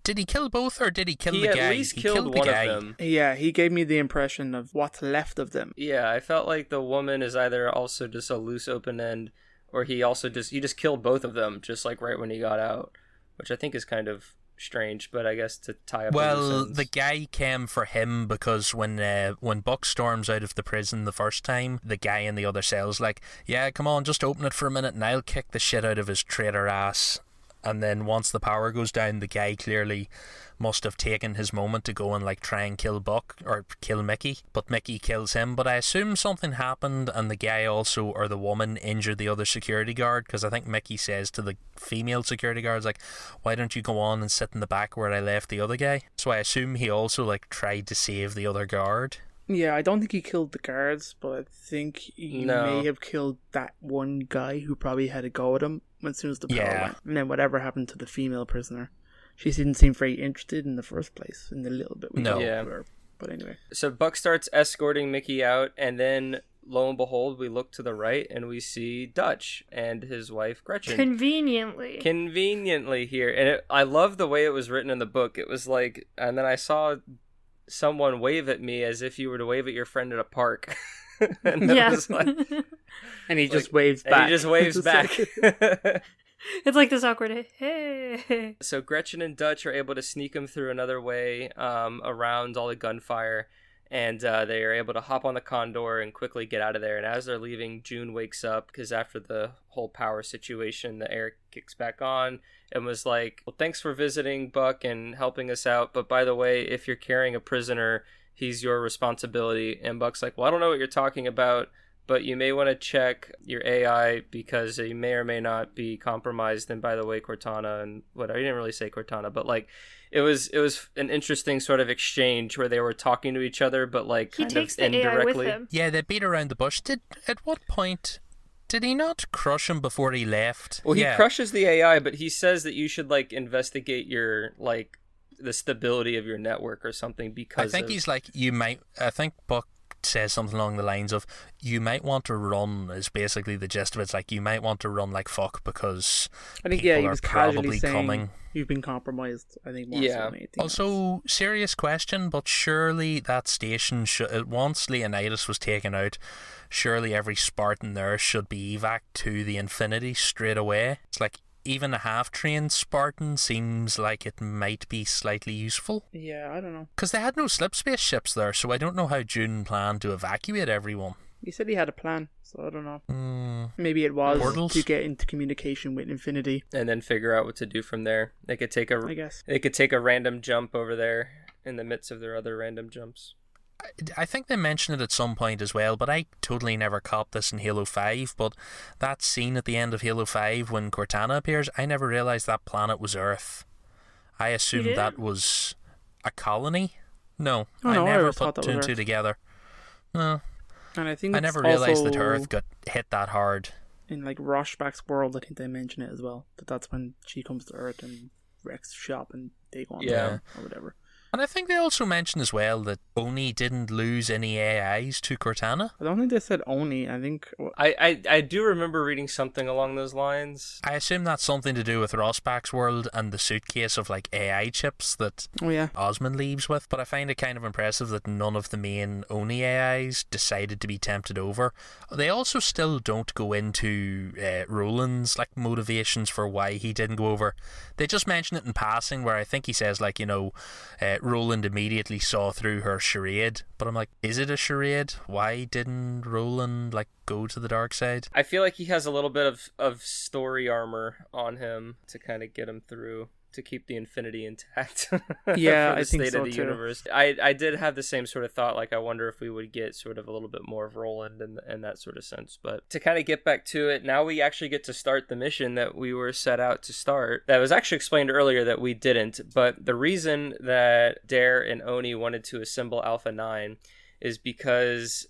Did he kill both or did he kill He the at guy? least He killed the one guy. of them. Yeah, he gave me the impression of what's left of them. Yeah, I felt like the woman is either also just a loose open end, or he just killed both of them, just like right when he got out, which I think is kind of strange, but I guess to tie up the loose Well, ends. the guy came for him because when Buck storms out of the prison the first time, the guy in the other cell's like, yeah, come on, just open it for a minute and I'll kick the shit out of his traitor ass. And then once the power goes down, the guy clearly must have taken his moment to go and like try and kill Buck or kill Mickey, but Mickey kills him. But I assume something happened and the guy also, or the woman, injured the other security guard, because I think Mickey says to the female security guards like, why don't you go on and sit in the back where I left the other guy? So I assume he also like tried to save the other guard. Yeah, I don't think he killed the guards, but I think he No. may have killed that one guy who probably had a go at him as soon as the power went. And then whatever happened to the female prisoner. She didn't seem very interested in the first place, in the little bit we got Yeah. of her. But anyway. So Buck starts escorting Mickey out, and then lo and behold, we look to the right and we see Dutch and his wife Gretchen. Conveniently here. And I love the way it was written in the book. It was like, and then I saw someone wave at me as if you were to wave at your friend at a park. And it was like, And he just like- waves and back. he just waves It's back. like- It's like this awkward, hey. So Gretchen and Dutch are able to sneak him through another way around all the gunfire, and they are able to hop on the Condor and quickly get out of there. And as they're leaving, June wakes up because after the whole power situation, the air kicks back on and was like, well, thanks for visiting, Buck, and helping us out. But by the way, if you're carrying a prisoner, he's your responsibility. And Buck's like, well, I don't know what you're talking about, but you may want to check your AI because you may or may not be compromised. And by the way, Cortana and whatever, he didn't really say Cortana, but like it was an interesting sort of exchange where they were talking to each other, but like He kind takes of the AI with indirectly. him. Yeah, they beat around the bush. At what point did he not crush him before he left? Well, he yeah. crushes the AI, but he says that you should like investigate your like the stability of your network or something because I think he's like, I think Buck says something along the lines of, you might want to run, is basically the gist of it. It's like, you might want to run like fuck because I think, people he are was casually probably saying, coming. you've been compromised, I think, more Yeah. so than anything else. Also, serious question, but surely that station, once Leonidas was taken out, surely every Spartan there should be evac to the Infinity straight away. It's like, even a half-trained Spartan seems like it might be slightly useful. Yeah, I don't know. Because they had no slipspace ships there, so I don't know how June planned to evacuate everyone. He said he had a plan, so I don't know. Mm, Maybe it was Portals? to get into communication with Infinity, and then figure out what to do from there. They could take I guess. a random jump over there in the midst of their other random jumps. I think they mentioned it at some point as well, but I totally never copped this in Halo 5, but that scene at the end of Halo 5 when Cortana appears, I never realised that planet was Earth. I assumed didn't? that was a colony. No, Oh, I no, I never always put thought that two and was two Earth. together. No, And I think I it's never realised that also Earth got hit that hard. in like Roshback's world, I think they mention it as well. That's when she comes to Earth and wrecks shop and they go on Yeah. or whatever. And I think they also mentioned as well that Oni didn't lose any AIs to Cortana. I don't think they said Oni. I think... I do remember reading something along those lines. I assume that's something to do with Rossback's world and the suitcase of like AI chips that Osmond leaves with. But I find it kind of impressive that none of the main Oni AIs decided to be tempted over. They also still don't go into Roland's like motivations for why he didn't go over. They just mention it in passing, where I think he says like, Roland immediately saw through her charade. But I'm like, is it a charade? Why didn't Roland like go to the dark side? I feel like he has a little bit of story armor on him to kind of get him through, to keep the infinity intact. Yeah, for the I think state so of the too. universe. I did have the same sort of thought, like I wonder if we would get sort of a little bit more of Roland in that sort of sense. But to kind of get back to it, now we actually get to start the mission that we were set out to start. That was actually explained earlier that we didn't, but the reason that Dare and Oni wanted to assemble Alpha 9 is because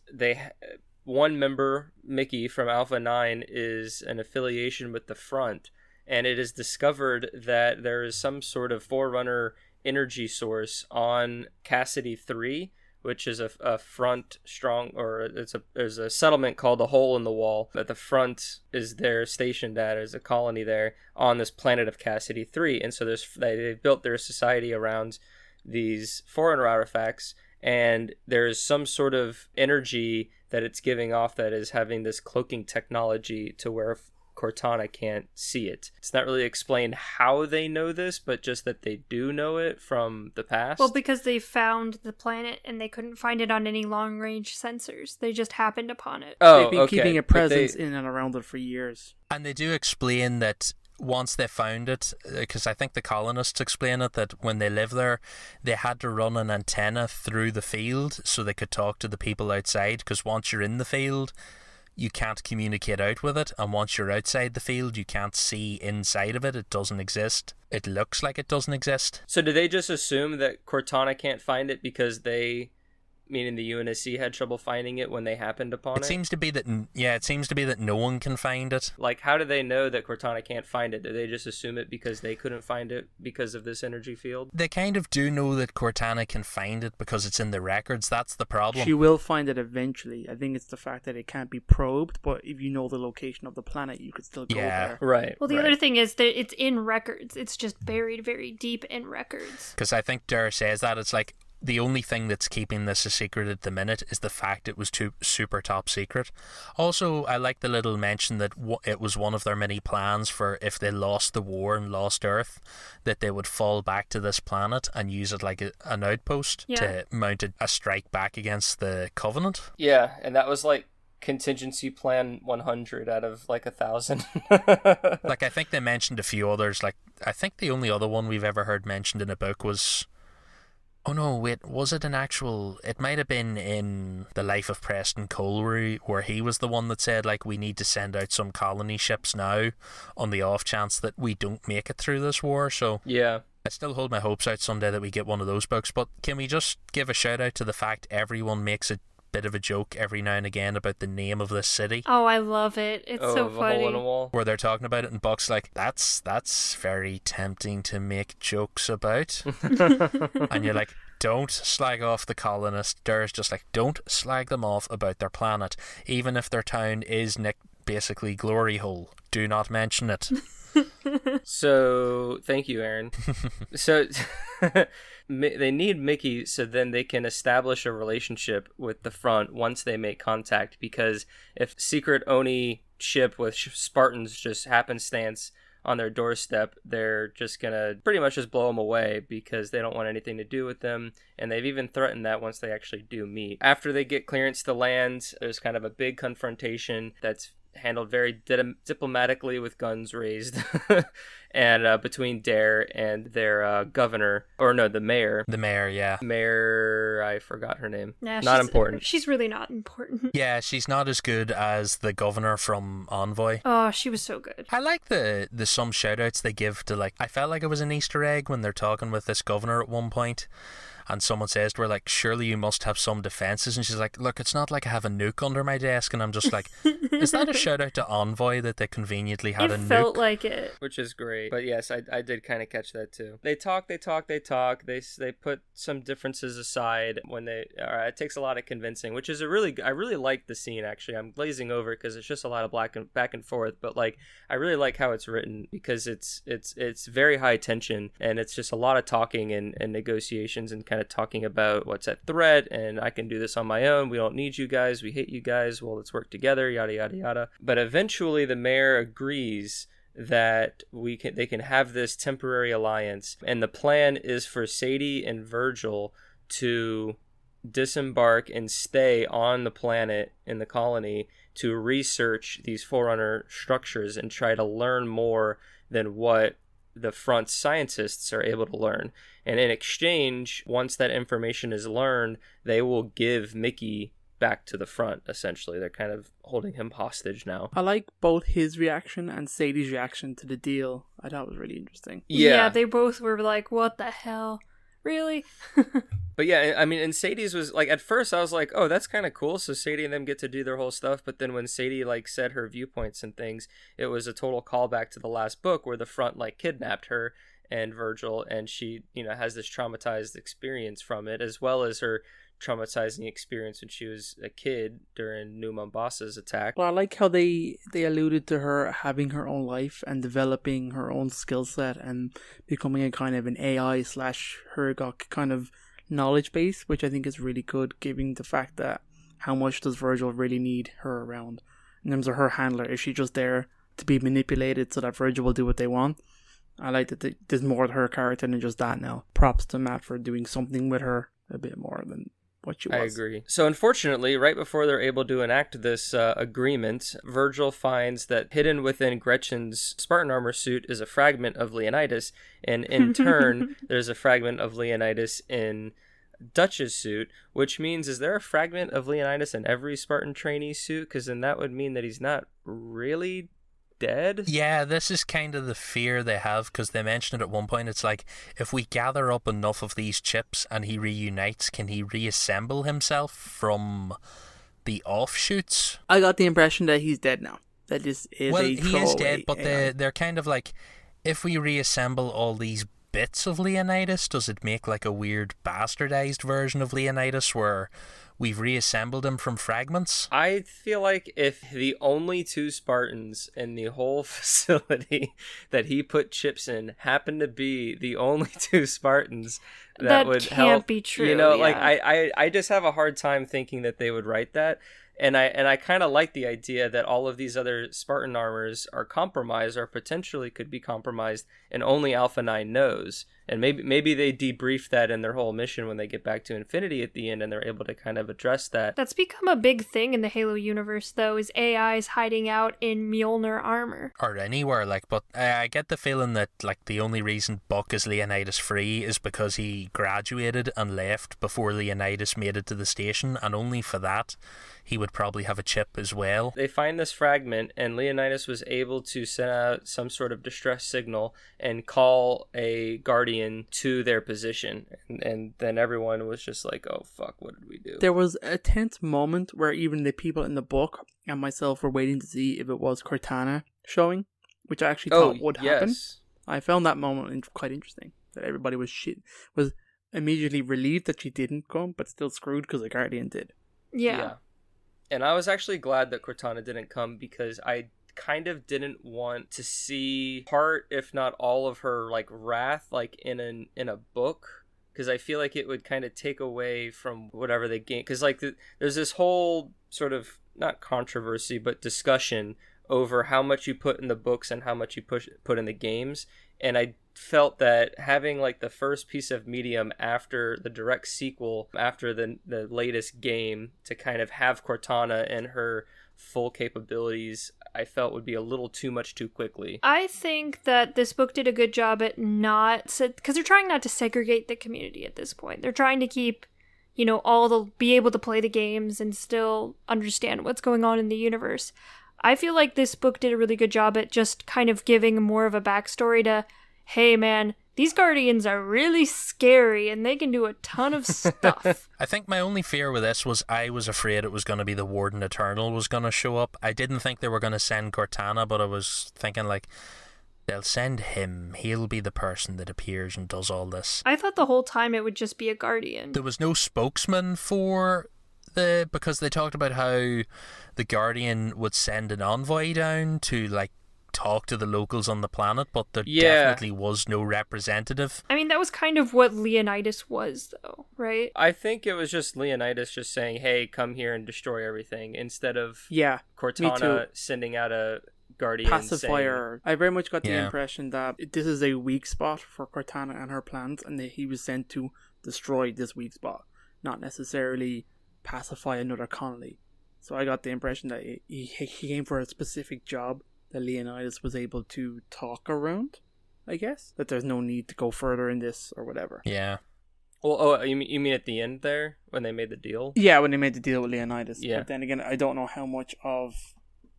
one member, Mickey from Alpha 9, is an affiliation with the Front, and it is discovered that there is some sort of Forerunner energy source on Cassidy III, which is a Front strong, or there's a settlement called the Hole in the Wall that the Front is there stationed at as a colony there on this planet of Cassidy III, and so they've built their society around these Forerunner artifacts, and there's some sort of energy that it's giving off that is having this cloaking technology to where Cortana can't see it. It's not really explained how they know this, but just that they do know it from the past. Well, because they found the planet and they couldn't find it on any long-range sensors. They just happened upon it. They've been keeping a presence in and around it for years. And they do explain that once they found it, because I think the colonists explain it, that when they lived there, they had to run an antenna through the field so they could talk to the people outside, because once you're in the field, you can't communicate out with it, and once you're outside the field, you can't see inside of it. It doesn't exist. It looks like it doesn't exist. So do they just assume that Cortana can't find it because they, meaning the UNSC, had trouble finding it when they happened upon it? It seems to be that no one can find it. Like, how do they know that Cortana can't find it? Do they just assume it because they couldn't find it because of this energy field? They kind of do know that Cortana can find it because it's in the records. That's the problem. She will find it eventually. I think it's the fact that it can't be probed, but if you know the location of the planet, you could still go there. Right. Well, the other thing is that it's in records. It's just buried very deep in records. Because I think Dare says that it's like, the only thing that's keeping this a secret at the minute is the fact it was super top secret. Also, I like the little mention that it was one of their many plans for if they lost the war and lost Earth, that they would fall back to this planet and use it like an outpost to mount a strike back against the Covenant. Yeah, and that was like contingency plan 100 out of like 1,000. Like, I think they mentioned a few others. Like, I think the only other one we've ever heard mentioned in a book was... Oh no, wait, was it an actual... It might have been in The Life of Preston Cole where he was the one that said, like, we need to send out some colony ships now on the off chance that we don't make it through this war, so... Yeah. I still hold my hopes out someday that we get one of those books, but can we just give a shout out to the fact everyone makes a bit of a joke every now and again about the name of this city? Oh, I love it. It's so funny. Hole in a wall. Where they're talking about it in books like, that's very tempting to make jokes about. And you're like, don't slag off the colonists. Dare's just like, don't slag them off about their planet. Even if their town is basically glory hole. Do not mention it. So, thank you, Aaron. So... They need Mickey so then they can establish a relationship with the Front once they make contact, because if secret Oni ship with Spartans just happenstance on their doorstep, they're just gonna pretty much just blow them away because they don't want anything to do with them, and they've even threatened that once they actually do meet. After they get clearance to land, there's kind of a big confrontation that's handled very diplomatically with guns raised and between Dare and their governor, or no, the mayor. The mayor, yeah. Mayor, I forgot her name. Nah, not important. She's really not important. Yeah, she's not as good as the governor from Envoy. Oh, she was so good. I like the some shout-outs they give to, like, I felt like it was an Easter egg when they're talking with this governor at one point, and someone says to her, like, surely you must have some defenses, and she's like, look, it's not like I have a nuke under my desk, and I'm just like, is that a shout out to Envoy that they conviously had a nuke? It felt like it. Which is great. great. But yes, I did kind of catch that too. They talk. They put some differences aside when it takes a lot of convincing, which is I really like the scene, actually. I'm glazing over it because it's just a lot of back and forth, but like I really like how it's written because it's very high tension, and it's just a lot of talking and negotiations and kind of talking about what's at threat, and I can do this on my own. We don't need you guys. We hate you guys. Well, let's work together, yada yada yada. But eventually the mayor agrees that they can have this temporary alliance, and the plan is for Sadie and Virgil to disembark and stay on the planet in the colony to research these Forerunner structures and try to learn more than what the front scientists are able to learn. And in exchange, once that information is learned, they will give Mickey back to the front, essentially. They're kind of holding him hostage now. I like both his reaction and Sadie's reaction to the deal. I thought it was really interesting. Yeah, they both were like, what the hell? Really? But yeah, I mean, and Sadie's was like, at first I was like, oh, that's kind of cool. So Sadie and them get to do their whole stuff. But then when Sadie like said her viewpoints and things, it was a total callback to the last book where the front like kidnapped her and Virgil, and she, has this traumatized experience from it, as well as her traumatizing experience when she was a kid during New Mombasa's attack. Well, I like how they alluded to her having her own life and developing her own skill set and becoming a kind of an AI / Hergok kind of knowledge base, which I think is really good, given the fact that how much does Virgil really need her around in terms of her handler? Is she just there to be manipulated so that Virgil will do what they want? I like that there's more to her character than just that now. Props to Matt for doing something with her a bit more than what she was. I agree. So unfortunately, right before they're able to enact this agreement, Virgil finds that hidden within Gretchen's Spartan armor suit is a fragment of Leonidas, and in turn, there's a fragment of Leonidas in Dutch's suit, which means, is there a fragment of Leonidas in every Spartan trainee suit? Because then that would mean that he's not really dead. Yeah, this is kind of the fear they have, because they mentioned it at one point. It's like, if we gather up enough of these chips and he reunites, can he reassemble himself from the offshoots? I got the impression that he's dead now. That is well, he is dead, but they're kind of like, if we reassemble all these bits of Leonidas, does it make like a weird bastardized version of Leonidas where we've reassembled him from fragments? I feel like if the only 2 Spartans in the whole facility that he put chips in happened to be the only 2 Spartans, that would can't help. Be true. Like I just have a hard time thinking that they would write that. And I kind of like the idea that all of these other Spartan armors are compromised or potentially could be compromised, and only Alpha 9 knows. And maybe they debrief that in their whole mission when they get back to Infinity at the end, and they're able to kind of address that. That's become a big thing in the Halo universe, though, is AIs hiding out in Mjolnir armor. Or anywhere, but I get the feeling that, the only reason Buck is Leonidas free is because he graduated and left before Leonidas made it to the station, and only for that he would probably have a chip as well. They find this fragment, and Leonidas was able to send out some sort of distress signal and call a Guardian to their position. And then everyone was just like, oh, fuck, what did we do? There was a tense moment where even the people in the book and myself were waiting to see if it was Cortana showing, which I actually thought would happen. I found that moment quite interesting, that everybody was immediately relieved that she didn't come, but still screwed because the Guardian did. Yeah. And I was actually glad that Cortana didn't come, because I kind of didn't want to see part, if not all, of her wrath in a book, because I feel like it would kind of take away from whatever they gain. Because there's this whole sort of, not controversy, but discussion over how much you put in the books and how much you put in the games, and I felt that having the first piece of medium after the direct sequel, after the latest game, to kind of have Cortana and her full capabilities, I felt would be a little too much too quickly. I think that this book did a good job at because they're trying not to segregate the community at this point. They're trying to keep, be able to play the games and still understand what's going on in the universe. I feel like this book did a really good job at just kind of giving more of a backstory to, hey man, these Guardians are really scary and they can do a ton of stuff. I think my only fear with this was I was afraid it was going to be the Warden Eternal was going to show up. I didn't think they were going to send Cortana, but I was thinking They'll send him. He'll be the person that appears and does all this. I thought the whole time it would just be a guardian. There was no spokesman for because they talked about how the Guardian would send an envoy down to like talk to the locals on the planet, but there definitely was no representative. I mean, that was kind of what Leonidas was, though, right? I think it was just Leonidas just saying, hey, come here and destroy everything, instead of Cortana sending out a guardian pacifier. I very much got the impression that this is a weak spot for Cortana and her plans, and that he was sent to destroy this weak spot, not necessarily pacify another colony. So I got the impression that he came for a specific job that Leonidas was able to talk around, I guess. That there's no need to go further in this or whatever. Yeah. Well, you mean at the end there, when they made the deal? Yeah, when they made the deal with Leonidas. Yeah. But then again, I don't know how much of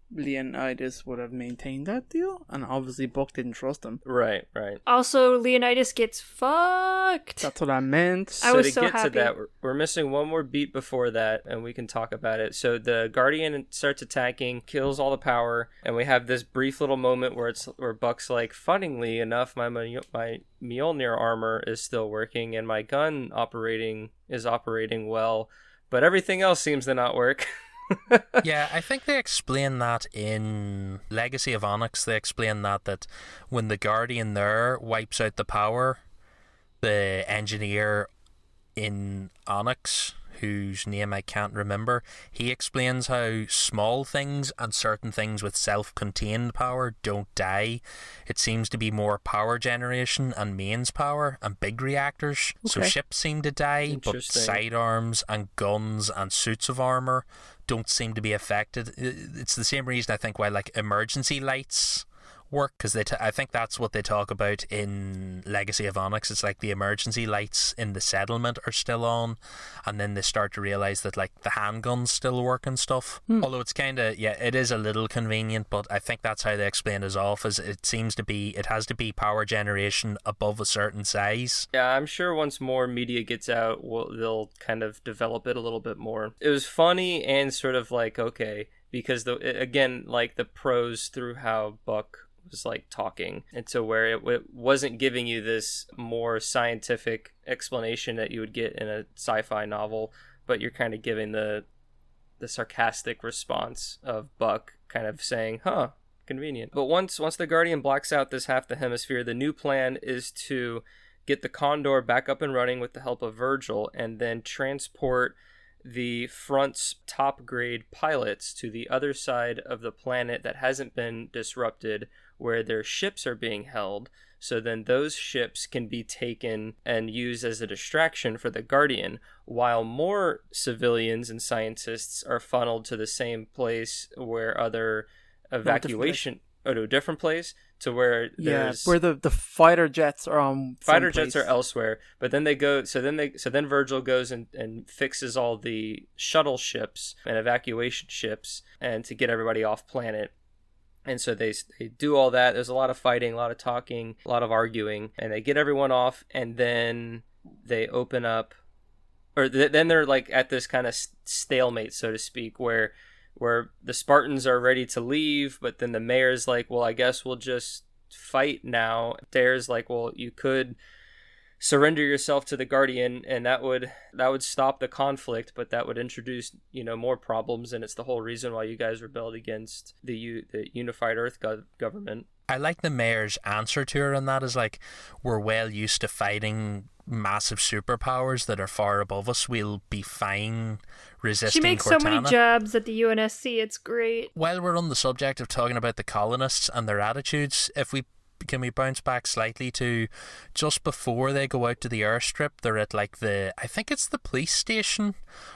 Leonidas would have maintained that deal, and obviously Buck didn't trust him. Right. Also, Leonidas gets fucked. That's what I meant. I was so to so get happy. to that, we're missing one more beat before that, and we can talk about it. So the Guardian starts attacking, kills all the power, and we have this brief little moment where Buck's like, funnily enough, my Mjolnir armor is still working, and my gun is operating well, but everything else seems to not work. Yeah, I think they explain that in Legacy of Onyx. They explain that when the Guardian there wipes out the power, the engineer in Onyx, whose name I can't remember, he explains how small things and certain things with self-contained power don't die. It seems to be more power generation and mains power and big reactors. So ships seem to die, but sidearms and guns and suits of armor don't seem to be affected. It's the same reason I think why like emergency lights work, because I think that's what they talk about in Legacy of Onyx. It's like the emergency lights in the settlement are still on, and then they start to realize that like the handguns still work and stuff. Although it's kind of, it is a little convenient, but I think that's how they explain it off, is it has to be power generation above a certain size. Yeah, I'm sure once more media gets out, they'll kind of develop it a little bit more. It was funny and sort of like, okay, because the prose through how Buck was like talking, and so where it wasn't giving you this more scientific explanation that you would get in a sci-fi novel, but you're kind of giving the sarcastic response of Buck kind of saying, huh, convenient. But once the Guardian blacks out this half the hemisphere, the new plan is to get the Condor back up and running with the help of Virgil, and then transport the front's top grade pilots to the other side of the planet that hasn't been disrupted, where their ships are being held, so then those ships can be taken and used as a distraction for the Guardian, while more civilians and scientists are funneled to the same place where other evacuation... to a different place, to where there's... where the fighter jets are on... Fighter jets are elsewhere, but then they go... So then Virgil goes and fixes all the shuttle ships and evacuation ships, and to get everybody off planet. And so they do all that. There's a lot of fighting, a lot of talking, a lot of arguing, and they get everyone off, and then they open up... then they're like at this kind of stalemate, so to speak, where the Spartans are ready to leave, but then the mayor's like, well, I guess we'll just fight now. Dare's like, well, you could surrender yourself to the Guardian, and that would stop the conflict, but that would introduce, more problems, and it's the whole reason why you guys rebelled against the unified Earth government. I like the mayor's answer to her, and that is like, we're well used to fighting massive superpowers that are far above us. We'll be fine resisting Cortana. She makes so many jabs at the UNSC, it's great. While we're on the subject of talking about the colonists and their attitudes, can we bounce back slightly to just before they go out to the airstrip? They're at like I think it's the police station,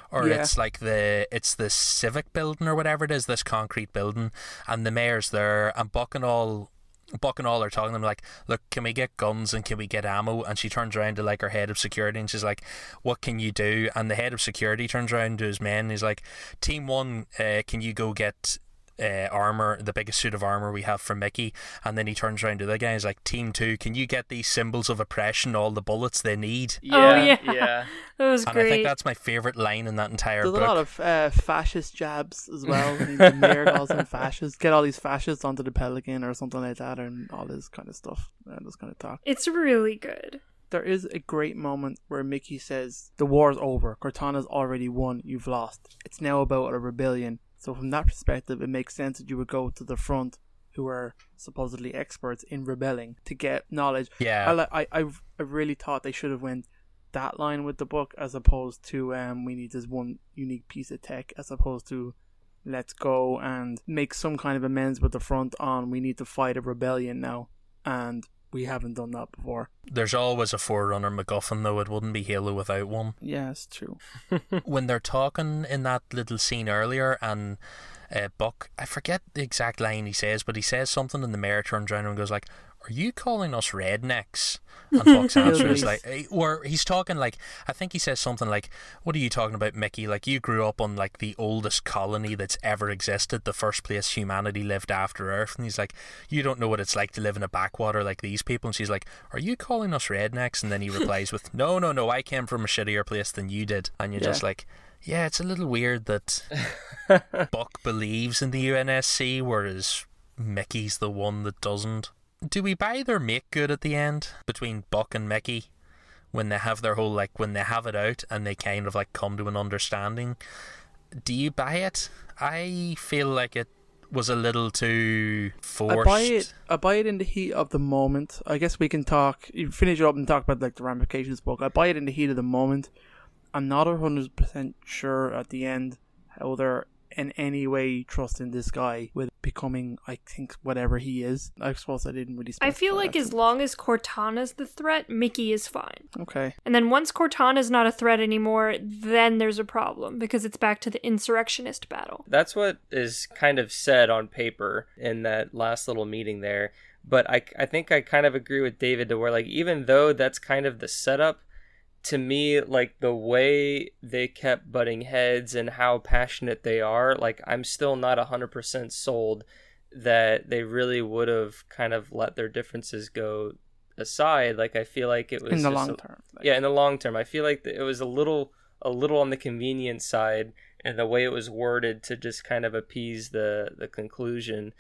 or it's like it's the civic building or whatever it is, this concrete building, and the mayor's there, and Buck and all are talking to them like, look, can we get guns and can we get ammo? And she turns around to like her head of security and she's like, what can you do? And the head of security turns around to his men and he's like, Team 1, can you go get armor, the biggest suit of armor we have from Mickey, and then he turns around to the guy, he's like, Team 2, can you get these symbols of oppression all the bullets they need? Yeah. That was And great. I think that's my favourite line in that entire There's book. a lot of fascist jabs as well. The mayor calls them fascists. Get all these fascists onto the Pelican or something like that, and all this kind of stuff. This kind of talk. It's really good. There is a great moment where Mickey says, the war's over. Cortana's already won. You've lost. It's now about a rebellion. So from that perspective, it makes sense that you would go to the front, who are supposedly experts in rebelling, to get knowledge. Yeah. I really thought they should have went that line with the book, as opposed to we need this one unique piece of tech, as opposed to let's go and make some kind of amends with the front on we need to fight a rebellion now, and we haven't done that before. There's always a Forerunner MacGuffin, though. It wouldn't be Halo without one. Yeah, it's true. When they're talking in that little scene earlier, and Buck, I forget the exact line he says, but he says something, and the mayor turns around and goes like, are you calling us rednecks? And Buck's answer is like, or he's talking like, I think he says something like, what are you talking about, Mickey? Like, you grew up on like the oldest colony that's ever existed, the first place humanity lived after Earth. And he's like, you don't know what it's like to live in a backwater like these people. And she's like, are you calling us rednecks? And then he replies with, no, I came from a shittier place than you did. And you're just like, yeah, it's a little weird that Buck believes in the UNSC, whereas Mickey's the one that doesn't. Do we buy their make good at the end between Buck and Mickey when they have their whole, like, when they have it out and they kind of like come to an understanding? Do you buy it? I feel like it was a little too forced. I buy it in the heat of the moment. I guess we can finish it up and talk about like the ramifications book. I buy it in the heat of the moment. I'm not 100% sure at the end how they're in any way trusting this guy with becoming, I think, whatever he is. I suppose I didn't really specify. I feel like as long as Cortana's the threat, Mickey is fine. Okay. And then once Cortana's not a threat anymore, then there's a problem, because it's back to the insurrectionist battle. That's what is kind of said on paper in that last little meeting there. But I think I kind of agree with David to where, like, even though that's kind of the setup, to me, like, the way they kept butting heads and how passionate they are, like, I'm still not 100% sold that they really would have kind of let their differences go aside. Like, I feel like it was in the long term. Yeah, in the long term. I feel like it was a little on the convenient side, and the way it was worded to just kind of appease the conclusion.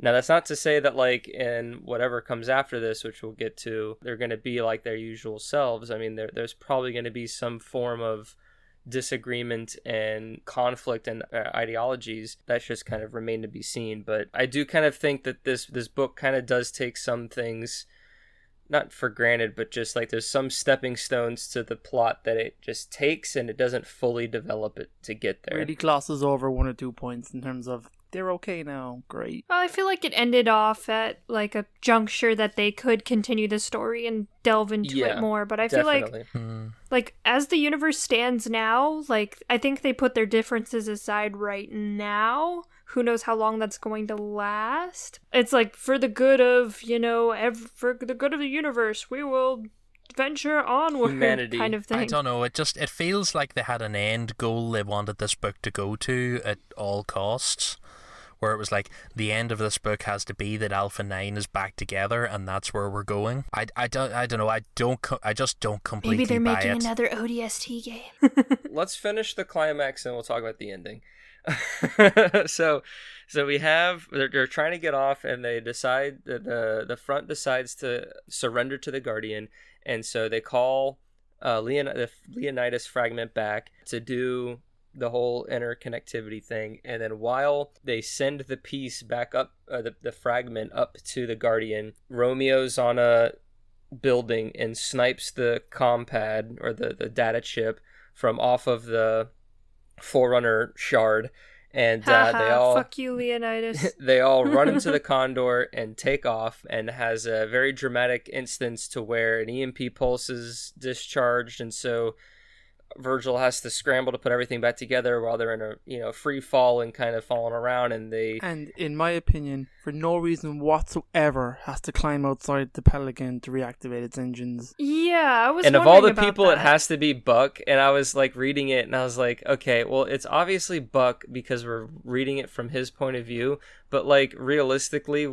Now, that's not to say that, like, in whatever comes after this, which we'll get to, they're going to be like their usual selves. I mean, there's probably going to be some form of disagreement and conflict and ideologies. That's just kind of remain to be seen. But I do kind of think that this book kind of does take some things, not for granted, but just like there's some stepping stones to the plot that it just takes, and it doesn't fully develop it to get there. Really glosses over 1 or 2 points in terms of they're okay now. Great. Well, I feel like it ended off at like a juncture that they could continue the story and delve into it more. But I definitely. feel like as the universe stands now, like, I think they put their differences aside right now. Who knows how long that's going to last? It's like, for the good of, for the good of the universe, we will venture onward, humanity, kind of thing. I don't know, it feels like they had an end goal they wanted this book to go to at all costs, where it was like, the end of this book has to be that Alpha 9 is back together, and that's where we're going. I don't know, I just don't completely Maybe they're buy making it. another ODST game. Let's finish the climax and we'll talk about the ending. So we have, they're trying to get off, and they decide that the front decides to surrender to the Guardian, and so they call the Leonidas fragment back to do the whole interconnectivity thing. And then while they send the piece back up, the fragment up to the Guardian, Romeo's on a building and snipes the compad, or the data chip, from off of the Forerunner shard, and they all fuck you, Leonidas. they all run into the Condor and take off, and has a very dramatic instance to where an EMP pulse is discharged, and so Virgil has to scramble to put everything back together while they're in a free fall and kind of falling around, and in my opinion, for no reason whatsoever, has to climb outside the Pelican to reactivate its engines. Yeah, I was. And of all the about people, that. it has to be Buck. And I was like reading it, and I was like, okay, well, it's obviously Buck because we're reading it from his point of view. But like realistically,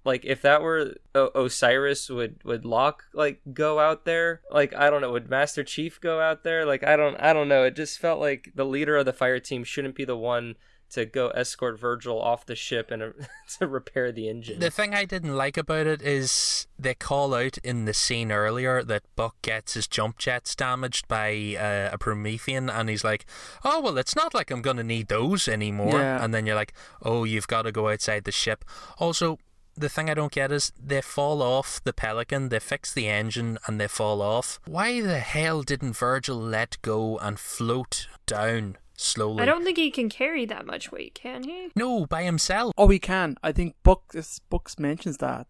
if that were Osiris, would Locke like go out there? Like, I don't know, would Master Chief go out there? Like, I don't know. It just felt like the leader of the fire team shouldn't be the one to go escort Virgil off the ship and to repair the engine. The thing I didn't like about it is they call out in the scene earlier that Buck gets his jump jets damaged by a Promethean, and he's like, oh, well, it's not like I'm going to need those anymore. Yeah. And then you're like, oh, you've got to go outside the ship. Also, the thing I don't get is they fall off the Pelican, they fix the engine, and they fall off. Why the hell didn't Virgil let go and float down slowly? I don't think he can carry that much weight, can he? No, by himself. Oh, he can. I think Books mentions that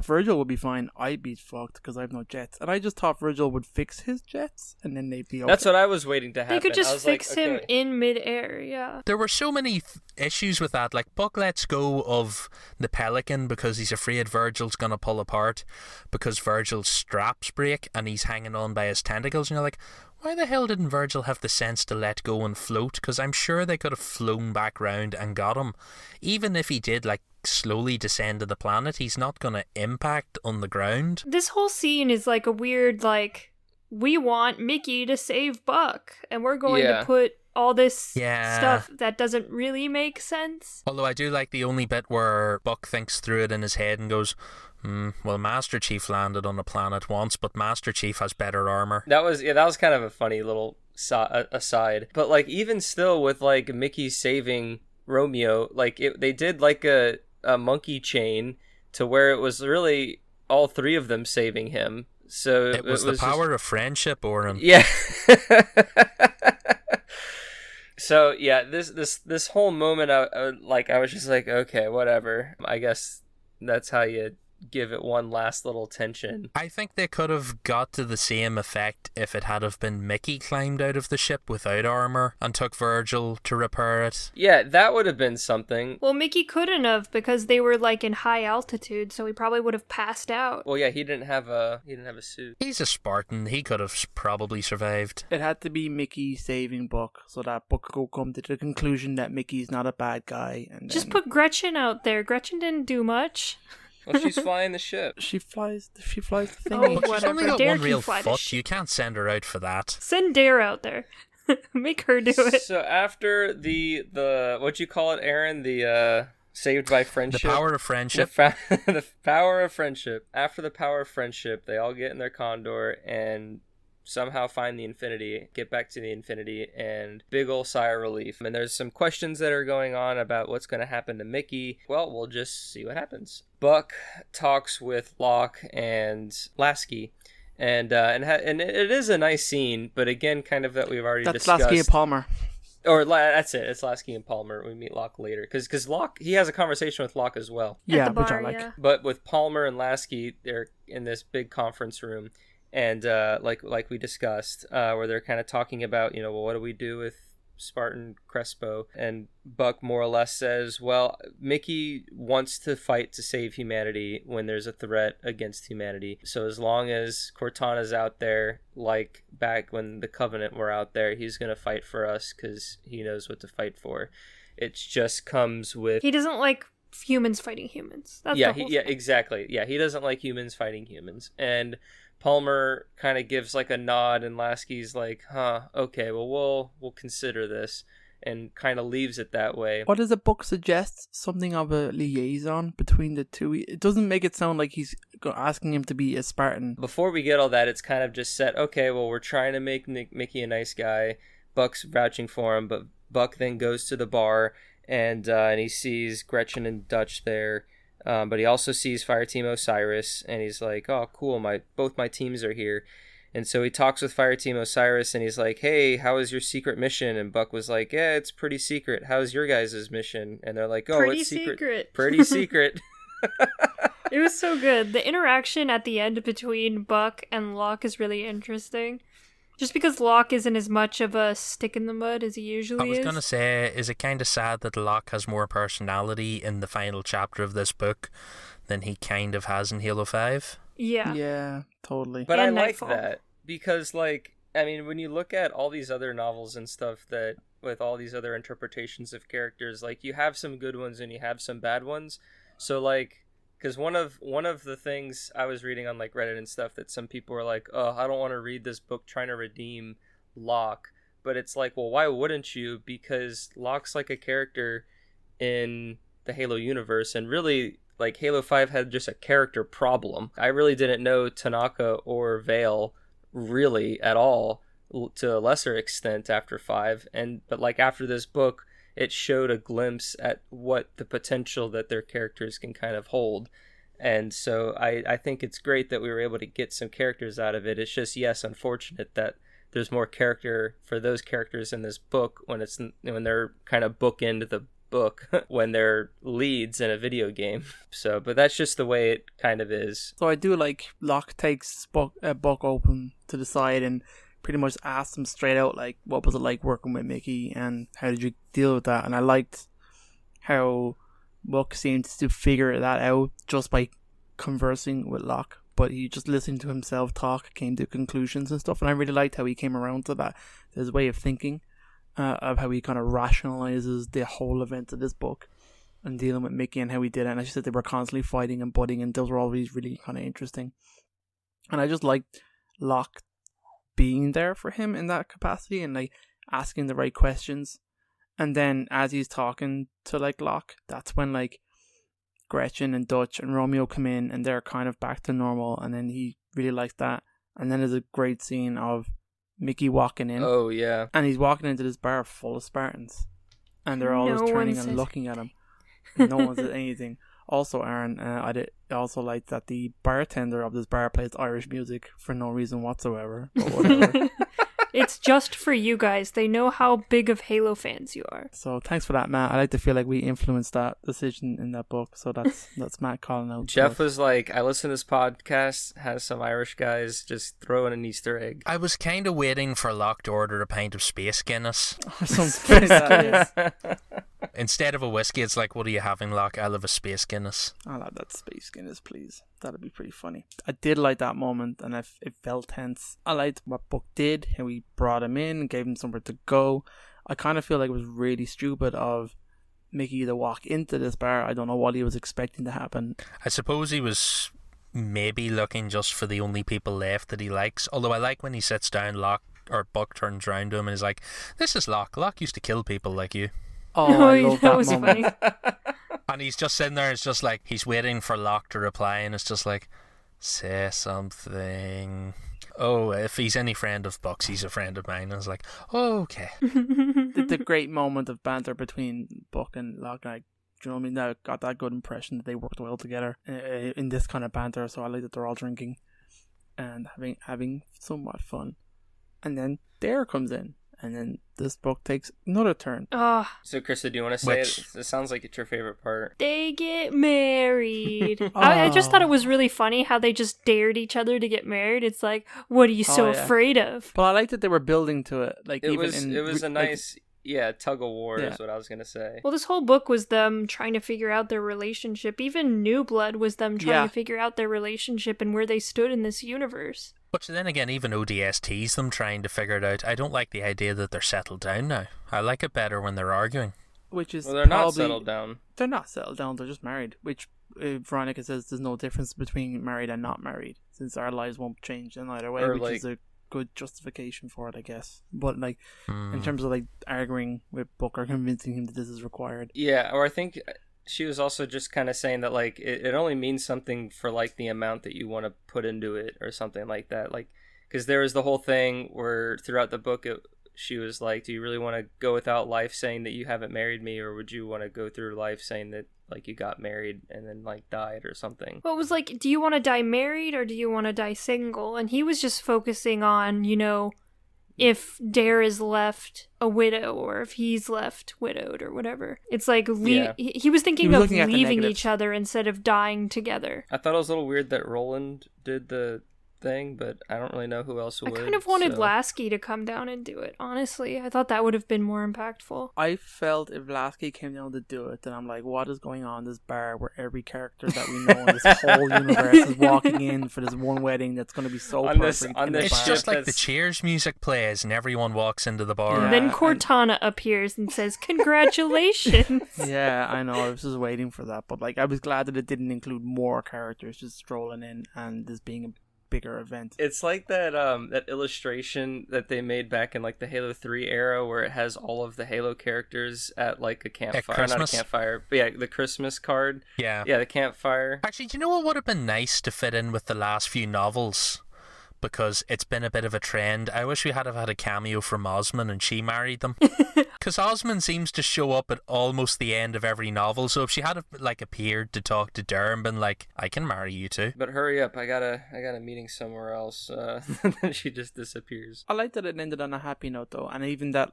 Virgil would be fine. I'd be fucked because I have no jets. And I just thought Virgil would fix his jets and then they'd be okay. That's what I was waiting to happen. They could just fix like, him okay. in midair, yeah. There were so many issues with that. Like, Buck lets go of the Pelican because he's afraid Virgil's going to pull apart because Virgil's straps break and he's hanging on by his tentacles. And you're like, why the hell didn't Virgil have the sense to let go and float? Because I'm sure they could have flown back round and got him. Even if he did, like, slowly descend to the planet, he's not going to impact on the ground. This whole scene is like a weird, like, we want Mickey to save Buck, and we're going to put all this stuff that doesn't really make sense. Although I do like the only bit where Buck thinks through it in his head and goes, well, Master Chief landed on a planet once, but Master Chief has better armor. That was kind of a funny little aside. But like, even still, with like Mickey saving Romeo, like they did like a monkey chain to where it was really all three of them saving him. So it was the power of friendship, Oran. Yeah. So yeah, this whole moment, I was just like, okay, whatever. I guess that's how you give it one last little tension. I think they could have got to the same effect if it had have been Mickey climbed out of the ship without armor and took Virgil to repair it. Yeah, that would have been something. Well, Mickey couldn't have because they were like in high altitude, so he probably would have passed out. Well, yeah, he didn't have a suit. He's a Spartan. He could have probably survived. It had to be Mickey saving Buck so that Buck could come to the conclusion that Mickey's not a bad guy. And just put Gretchen out there. Gretchen didn't do much. Well, she's flying the ship. She flies the thingy. Oh, But she's only got Dare one can real fly the foot. ship. You can't send her out for that. Send Dare out there. Make her do it. So after the what'd you call it, Aaron? The saved by friendship. The power of friendship. The power of friendship. After the power of friendship, they all get in their Condor and somehow find the Infinity, get back to the Infinity, and big ol' sigh of relief. And there's some questions that are going on about what's going to happen to Mickey. Well, we'll just see what happens. Buck talks with Locke and Lasky, and it is a nice scene, but again, kind of that we've already discussed. That's Lasky and Palmer. Or that's it. It's Lasky and Palmer. We meet Locke later because Locke, he has a conversation with Locke as well. Yeah, At the which I bar, like. yeah. But with Palmer and Lasky, they're in this big conference room, and like we discussed, where they're kind of talking about, well, what do we do with Spartan Crespo? And Buck more or less says, well, Mickey wants to fight to save humanity when there's a threat against humanity. So as long as Cortana's out there, like back when the Covenant were out there, he's going to fight for us because he knows what to fight for. It just comes with... He doesn't like humans fighting humans. That's yeah, the whole yeah, thing. exactly. Yeah, he doesn't like humans fighting humans. And Palmer kind of gives like a nod, and Lasky's like, okay, well, we'll consider this, and kind of leaves it that way. What does the book suggest? Something of a liaison between the two. It doesn't make it sound like he's asking him to be a Spartan. Before we get all that, it's kind of just set, okay, well, we're trying to make Mickey a nice guy. Buck's vouching for him, but Buck then goes to the bar, and he sees Gretchen and Dutch there. But he also sees Fireteam Osiris, and he's like, oh, cool, both my teams are here. And so he talks with Fireteam Osiris, and he's like, hey, how is your secret mission? And Buck was like, yeah, it's pretty secret. How's your guys' mission? And they're like, oh, Pretty it's secret. Pretty secret. It was so good. The interaction at the end between Buck and Locke is really interesting. Just because Locke isn't as much of a stick in the mud as he usually is. I was going to say, is it kind of sad that Locke has more personality in the final chapter of this book than he kind of has in Halo 5? Yeah. Yeah, totally. But And I like Nightfall. that because, like, I mean, when you look at all these other novels and stuff that with all these other interpretations of characters, like, you have some good ones and you have some bad ones. So, like, because one of the things I was reading on like Reddit and stuff that some people were like, oh, I don't want to read this book trying to redeem Locke. But it's like, well, why wouldn't you? Because Locke's like a character in the Halo universe, and really, like, Halo 5 had just a character problem. I really didn't know Tanaka or Vale really at all, to a lesser extent after 5. But like after this book, it showed a glimpse at what the potential that their characters can kind of hold. And so I think it's great that we were able to get some characters out of it. It's just, yes, unfortunate that there's more character for those characters in this book when they're kind of bookend the book when they're leads in a video game. So, but that's just the way it kind of is. So I do like Locke takes a book open to the side and pretty much asks him straight out, like, what was it like working with Mickey and how did you deal with that? And I liked how Buck seemed to figure that out just by conversing with Locke, but he just listened to himself talk, came to conclusions and stuff, and I really liked how he came around to that, his way of thinking, of how he kind of rationalizes the whole event of this book and dealing with Mickey and how he did it. And as you said, they were constantly fighting and butting, and those were always really kind of interesting. And I just liked Locke being there for him in that capacity and like asking the right questions. And then as he's talking to like Locke, that's when like Gretchen and Dutch and Romeo come in and they're kind of back to normal, and then he really likes that. And then there's a great scene of Mickey walking in. Oh yeah. And he's walking into this bar full of Spartans, and they're all just turning and looking at him. And no one says anything. Also, Aaron, I did also like that the bartender of this bar plays Irish music for no reason whatsoever. But whatever. It's just for you guys. They know how big of Halo fans you are. So thanks for that, Matt. I like to feel like we influenced that decision in that book. So that's Matt calling out. Jeff was like, I listen to this podcast, has some Irish guys just throw in an Easter egg. I was kind of waiting for Locke to order a pint of Space Guinness. Something like that. Instead of a whiskey, it's like, what are you having, Locke? I'll have a Space Guinness. I'll have that Space Guinness, please. That'd be pretty funny. I did like that moment, and it felt tense. I liked what Buck did, how he brought him in and gave him somewhere to go. I kind of feel like it was really stupid of Mickey to walk into this bar. I don't know what he was expecting to happen. I suppose he was maybe looking just for the only people left that he likes. Although I like when he sits down, Buck turns around to him and is like, this is Locke. Locke used to kill people like you. Oh, I love that was moment. funny. And he's just sitting there, it's just like, he's waiting for Locke to reply, and it's just like, say something. Oh, if he's any friend of Buck's, he's a friend of mine. And I was like, oh, okay. The great moment of banter between Buck and Locke, like, do you know what I mean? I got that good impression that they worked well together in this kind of banter. So I like that they're all drinking and having somewhat fun. And then Dare comes in. And then this book takes another turn. So, Krysta, do you want to say it? It sounds like it's your favorite part. They get married. I just thought it was really funny how they just dared each other to get married. It's like, what are you so afraid of? But I liked that they were building to it. Like, it was a nice, tug of war is what I was going to say. Well, this whole book was them trying to figure out their relationship. Even New Blood was them trying to figure out their relationship and where they stood in this universe. But then again, even ODS teased them trying to figure it out. I don't like the idea that they're settled down now. I like it better when they're arguing. Which is they're not settled down. They're not settled down. They're just married. Which Veronica says there's no difference between married and not married, since our lives won't change in either way, which is a good justification for it, I guess. But like in terms of like arguing with Buck or convincing him that this is required. Yeah, or I think she was also just kind of saying that like it only means something for like the amount that you want to put into it or something like that. Like, because there was the whole thing where throughout the book she was like, do you really want to go without life saying that you haven't married me, or would you want to go through life saying that like you got married and then like died or something? Well, it was like, do you want to die married or do you want to die single? And he was just focusing on, if Dare is left a widow or if he's left widowed or whatever. It's like he was thinking of leaving each other instead of dying together. I thought it was a little weird that Roland did the thing, but I don't really know who else I would. kind of wanted so. Lasky to come down and do it, honestly. I thought that would have been more impactful. I felt if Lasky came down to do it, then I'm like, what is going on in this bar where every character that we know in this whole universe is walking in for this one wedding that's going to be so On perfect. this It's ship just like the that's- Cheers music plays and everyone walks into the bar. Yeah. And then Cortana appears and says, "Congratulations!" Yeah, I know. I was just waiting for that, but like, I was glad that it didn't include more characters just strolling in and this being a bigger event. It's like that illustration that they made back in like the Halo 3 era where it has all of the Halo characters at like a campfire. Not a Christmas? campfire, but yeah, the Christmas card. Yeah. Yeah, the campfire. Actually, do you know what would have been nice to fit in with the last few novels? Because it's been a bit of a trend. I wish we had have had a cameo from Osmond and she married them. Because Osmond seems to show up at almost the end of every novel. So if she had like appeared to talk to Durham, been like, I can marry you too. But hurry up, I got a meeting somewhere else. Then she just disappears. I like that it ended on a happy note though, and even that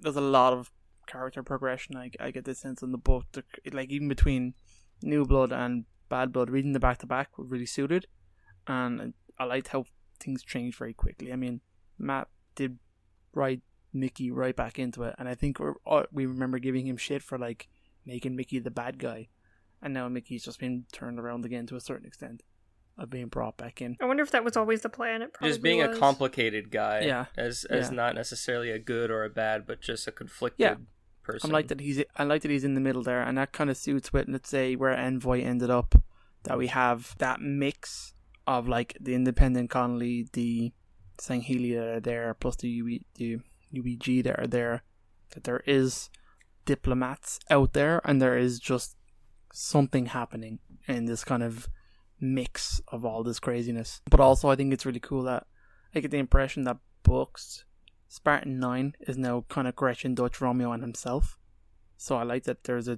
there's a lot of character progression. I get the sense in the book, like even between New Blood and Bad Blood, reading the back to back were really suited, and I liked how things changed very quickly. I mean, Matt did write Mickey right back into it, and I think we remember giving him shit for like making Mickey the bad guy, and now Mickey's just been turned around again to a certain extent of being brought back in. I wonder if that was always the plan. It probably Just being was. a complicated guy. Yeah. As Yeah. not necessarily a good or a bad, but just a conflicted person. I like that he's in the middle there, and that kind of suits with, let's say, where Envoy ended up. That we have that mix of like the independent Connolly, the Sangheili that are there, plus the UEG that are there. That there is diplomats out there, and there is just something happening in this kind of mix of all this craziness. But also, I think it's really cool that I get the impression that books Spartan-9 is now kind of Gretchen, Dutch, Romeo, and himself. So I like that there's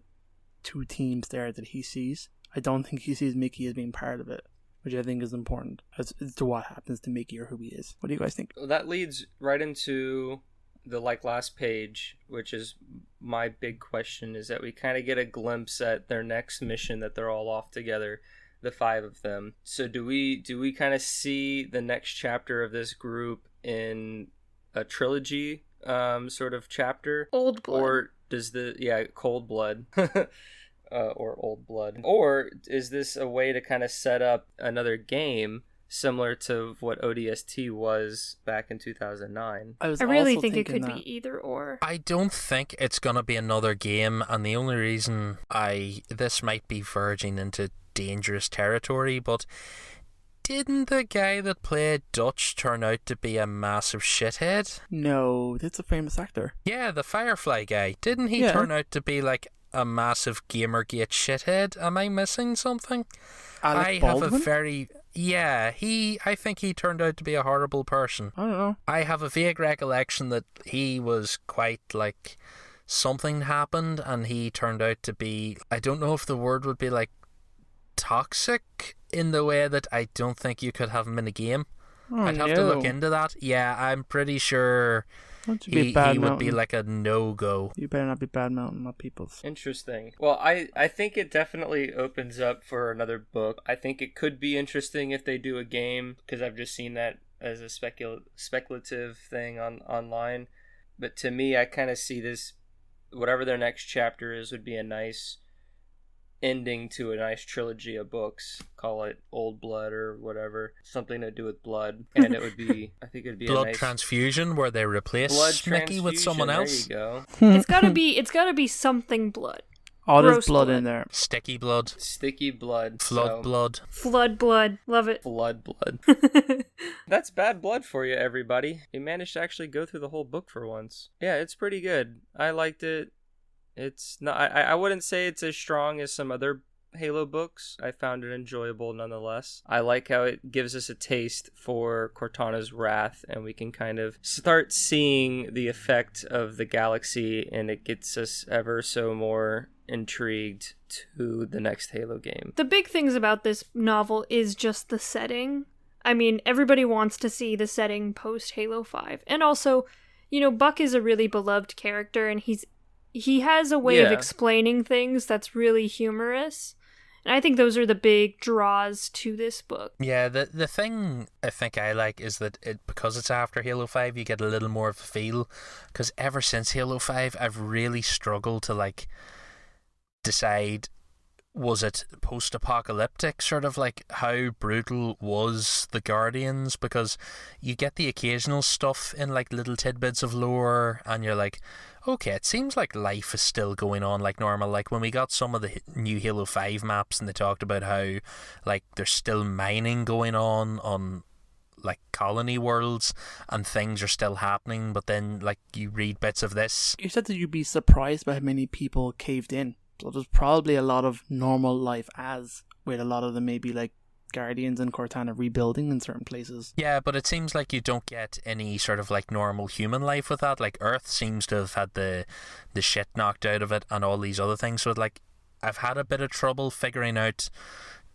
two teams there that he sees. I don't think he sees Mickey as being part of it, which I think is important as to what happens to Mickey or who he is. What do you guys think? Well, that leads right into the last page, which is my big question, is that we kind of get a glimpse at their next mission that they're all off together, the 5 of them. So do we kind of see the next chapter of this group in a trilogy sort of chapter? Old Blood. Or does Cold Blood or Old Blood, or is this a way to kind of set up another game similar to what ODST was back in 2009? I really think it could be either or. I don't think it's going to be another game, and the only reason this might be verging into dangerous territory, but didn't the guy that played Dutch turn out to be a massive shithead? No, that's a famous actor. Yeah, the Firefly guy. Didn't he turn out to be like a massive Gamergate shithead? Am I missing something? Alec Baldwin? I think he turned out to be a horrible person. I don't know. I have a vague recollection that he was quite like something happened and he turned out to be, I don't know if the word would be like toxic in the way that I don't think you could have him in a game. I'd have to look into that. Yeah, I'm pretty sure he would be like a no-go. You better not be bad-mouthing my peoples. Interesting. Well, I think it definitely opens up for another book. I think it could be interesting if they do a game, because I've just seen that as a speculative thing online. But to me, I kind of see this, whatever their next chapter is, would be a nice ending to a nice trilogy of books. Call it Old Blood or whatever, something to do with blood, and it would be, I think it'd be blood a nice transfusion where they replace Mickey with someone else. There you go. It's gotta be something blood. Oh, there's Gross blood blood. in there. Sticky blood, Sticky blood, flood blood. Flood blood. Love it. blood. That's bad blood for you, everybody. You managed to actually go through the whole book for once. Yeah, it's pretty good. I liked it. It's not. I wouldn't say it's as strong as some other Halo books. I found it enjoyable nonetheless. I like how it gives us a taste for Cortana's wrath, and we can kind of start seeing the effect of the galaxy, and it gets us ever so more intrigued to the next Halo game. The big things about this novel is just the setting. I mean, everybody wants to see the setting post Halo 5. And also, Buck is a really beloved character, and he has a way of explaining things that's really humorous. And I think those are the big draws to this book. Yeah, the thing I think I like is that because it's after Halo 5, you get a little more of a feel. Because ever since Halo 5, I've really struggled to like decide, was it post-apocalyptic, sort of like how brutal was the Guardians? Because you get the occasional stuff in like little tidbits of lore and you're like, okay, it seems like life is still going on like normal. Like when we got some of the new Halo 5 maps and they talked about how like there's still mining going on like colony worlds and things are still happening, but then like you read bits of this. You said that you'd be surprised by how many people caved in. So there's probably a lot of normal life as with a lot of them maybe like Guardians and Cortana rebuilding in certain places. Yeah, but it seems like you don't get any sort of like normal human life with that. Like Earth seems to have had the shit knocked out of it and all these other things. So like I've had a bit of trouble figuring out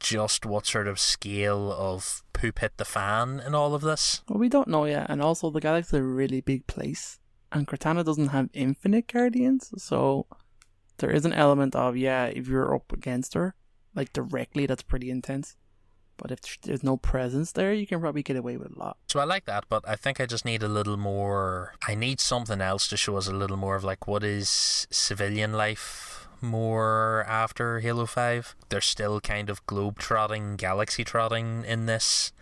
just what sort of scale of poop hit the fan in all of this. Well, we don't know yet, and also the galaxy is a really big place and Cortana doesn't have infinite Guardians, so there is an element of, yeah, if you're up against her like directly, that's pretty intense. But if there's no presence there, you can probably get away with a lot. So I like that, but I think I just need a little more... I need something else to show us a little more of like what is civilian life more after Halo 5. There's still kind of globe-trotting, galaxy-trotting in this,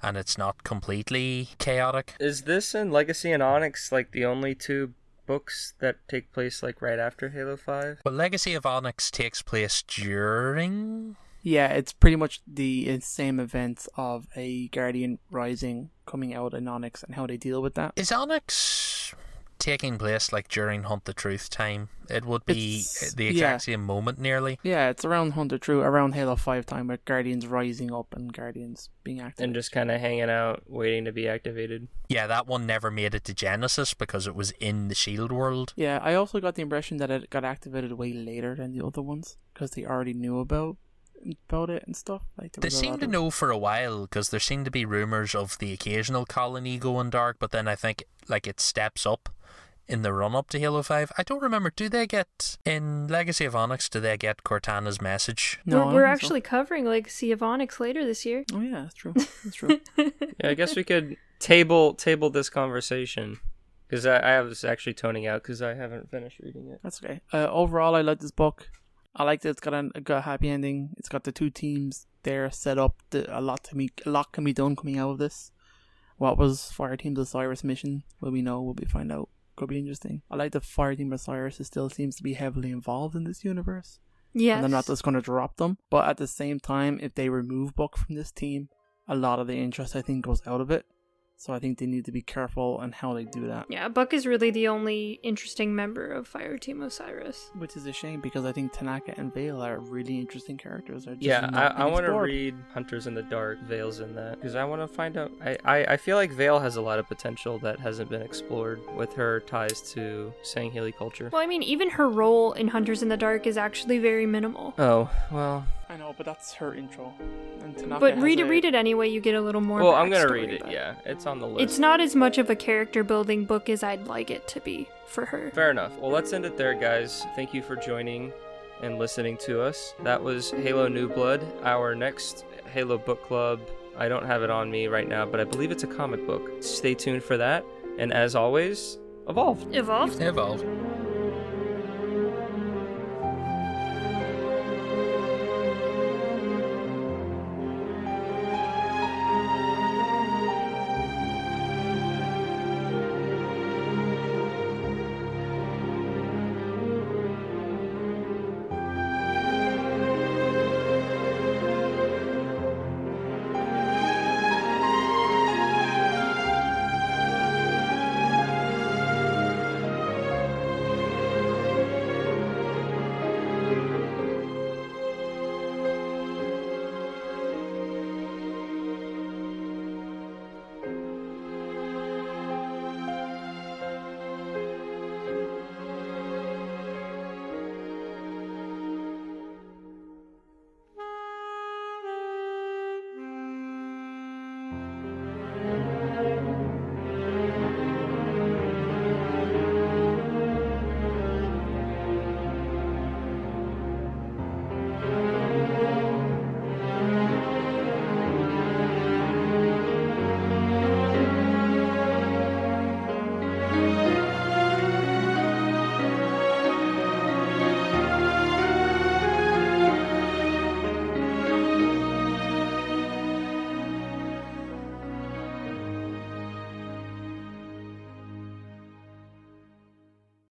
and it's not completely chaotic. Is this and Legacy and Onyx like the only two books that take place like right after Halo 5? But Legacy of Onyx takes place during... Yeah, it's pretty much the same events of a Guardian Rising coming out in Onyx and how they deal with that. Is Onyx taking place like during Hunt the Truth time? It would be the exact same moment nearly. Yeah, it's around Hunt the Truth, around Halo 5 time with Guardians rising up and Guardians being activated. And just kind of hanging out, waiting to be activated. Yeah, that one never made it to Genesis because it was in the SHIELD world. Yeah, I also got the impression that it got activated way later than the other ones because they already knew about it and stuff. Like they seemed to know for a while because there seemed to be rumors of the occasional colony going dark, but then I think like it steps up in the run up to Halo 5. I don't remember, do they get in Legacy of Onyx, do they get Cortana's message? No, we're actually covering Legacy of Onyx later this year. Oh yeah, that's true. That's true. Yeah, I guess we could table this conversation because I was actually toning out because I haven't finished reading it. That's okay. Overall, I like this book. I like that it's got a happy ending. It's got the two teams there set up. A lot can be done coming out of this. What was Fireteam Osiris' mission? Will we know? Will we find out? Could be interesting. I like that Fireteam Osiris still seems to be heavily involved in this universe. Yes. And they're not just going to drop them. But at the same time, if they remove Buck from this team, a lot of the interest, I think, goes out of it. So I think they need to be careful on how they do that. Yeah, Buck is really the only interesting member of Fireteam Osiris. Which is a shame because I think Tanaka and Vale are really interesting characters. Yeah, I want to read Hunters in the Dark. Vale's in that because I want to find out. I feel like Vale has a lot of potential that hasn't been explored with her ties to Sangheili culture. Well, I mean, even her role in Hunters in the Dark is actually very minimal. Oh, well... I know, but that's her intro. And Tanaka but read it anyway, you get a little more. Well, I'm going to read it, yeah. It's on the list. It's not as much of a character building book as I'd like it to be for her. Fair enough. Well, let's end it there, guys. Thank you for joining and listening to us. That was Halo New Blood. Our next Halo book club, I don't have it on me right now, but I believe it's a comic book. Stay tuned for that. And as always, evolve. Evolve. Evolve.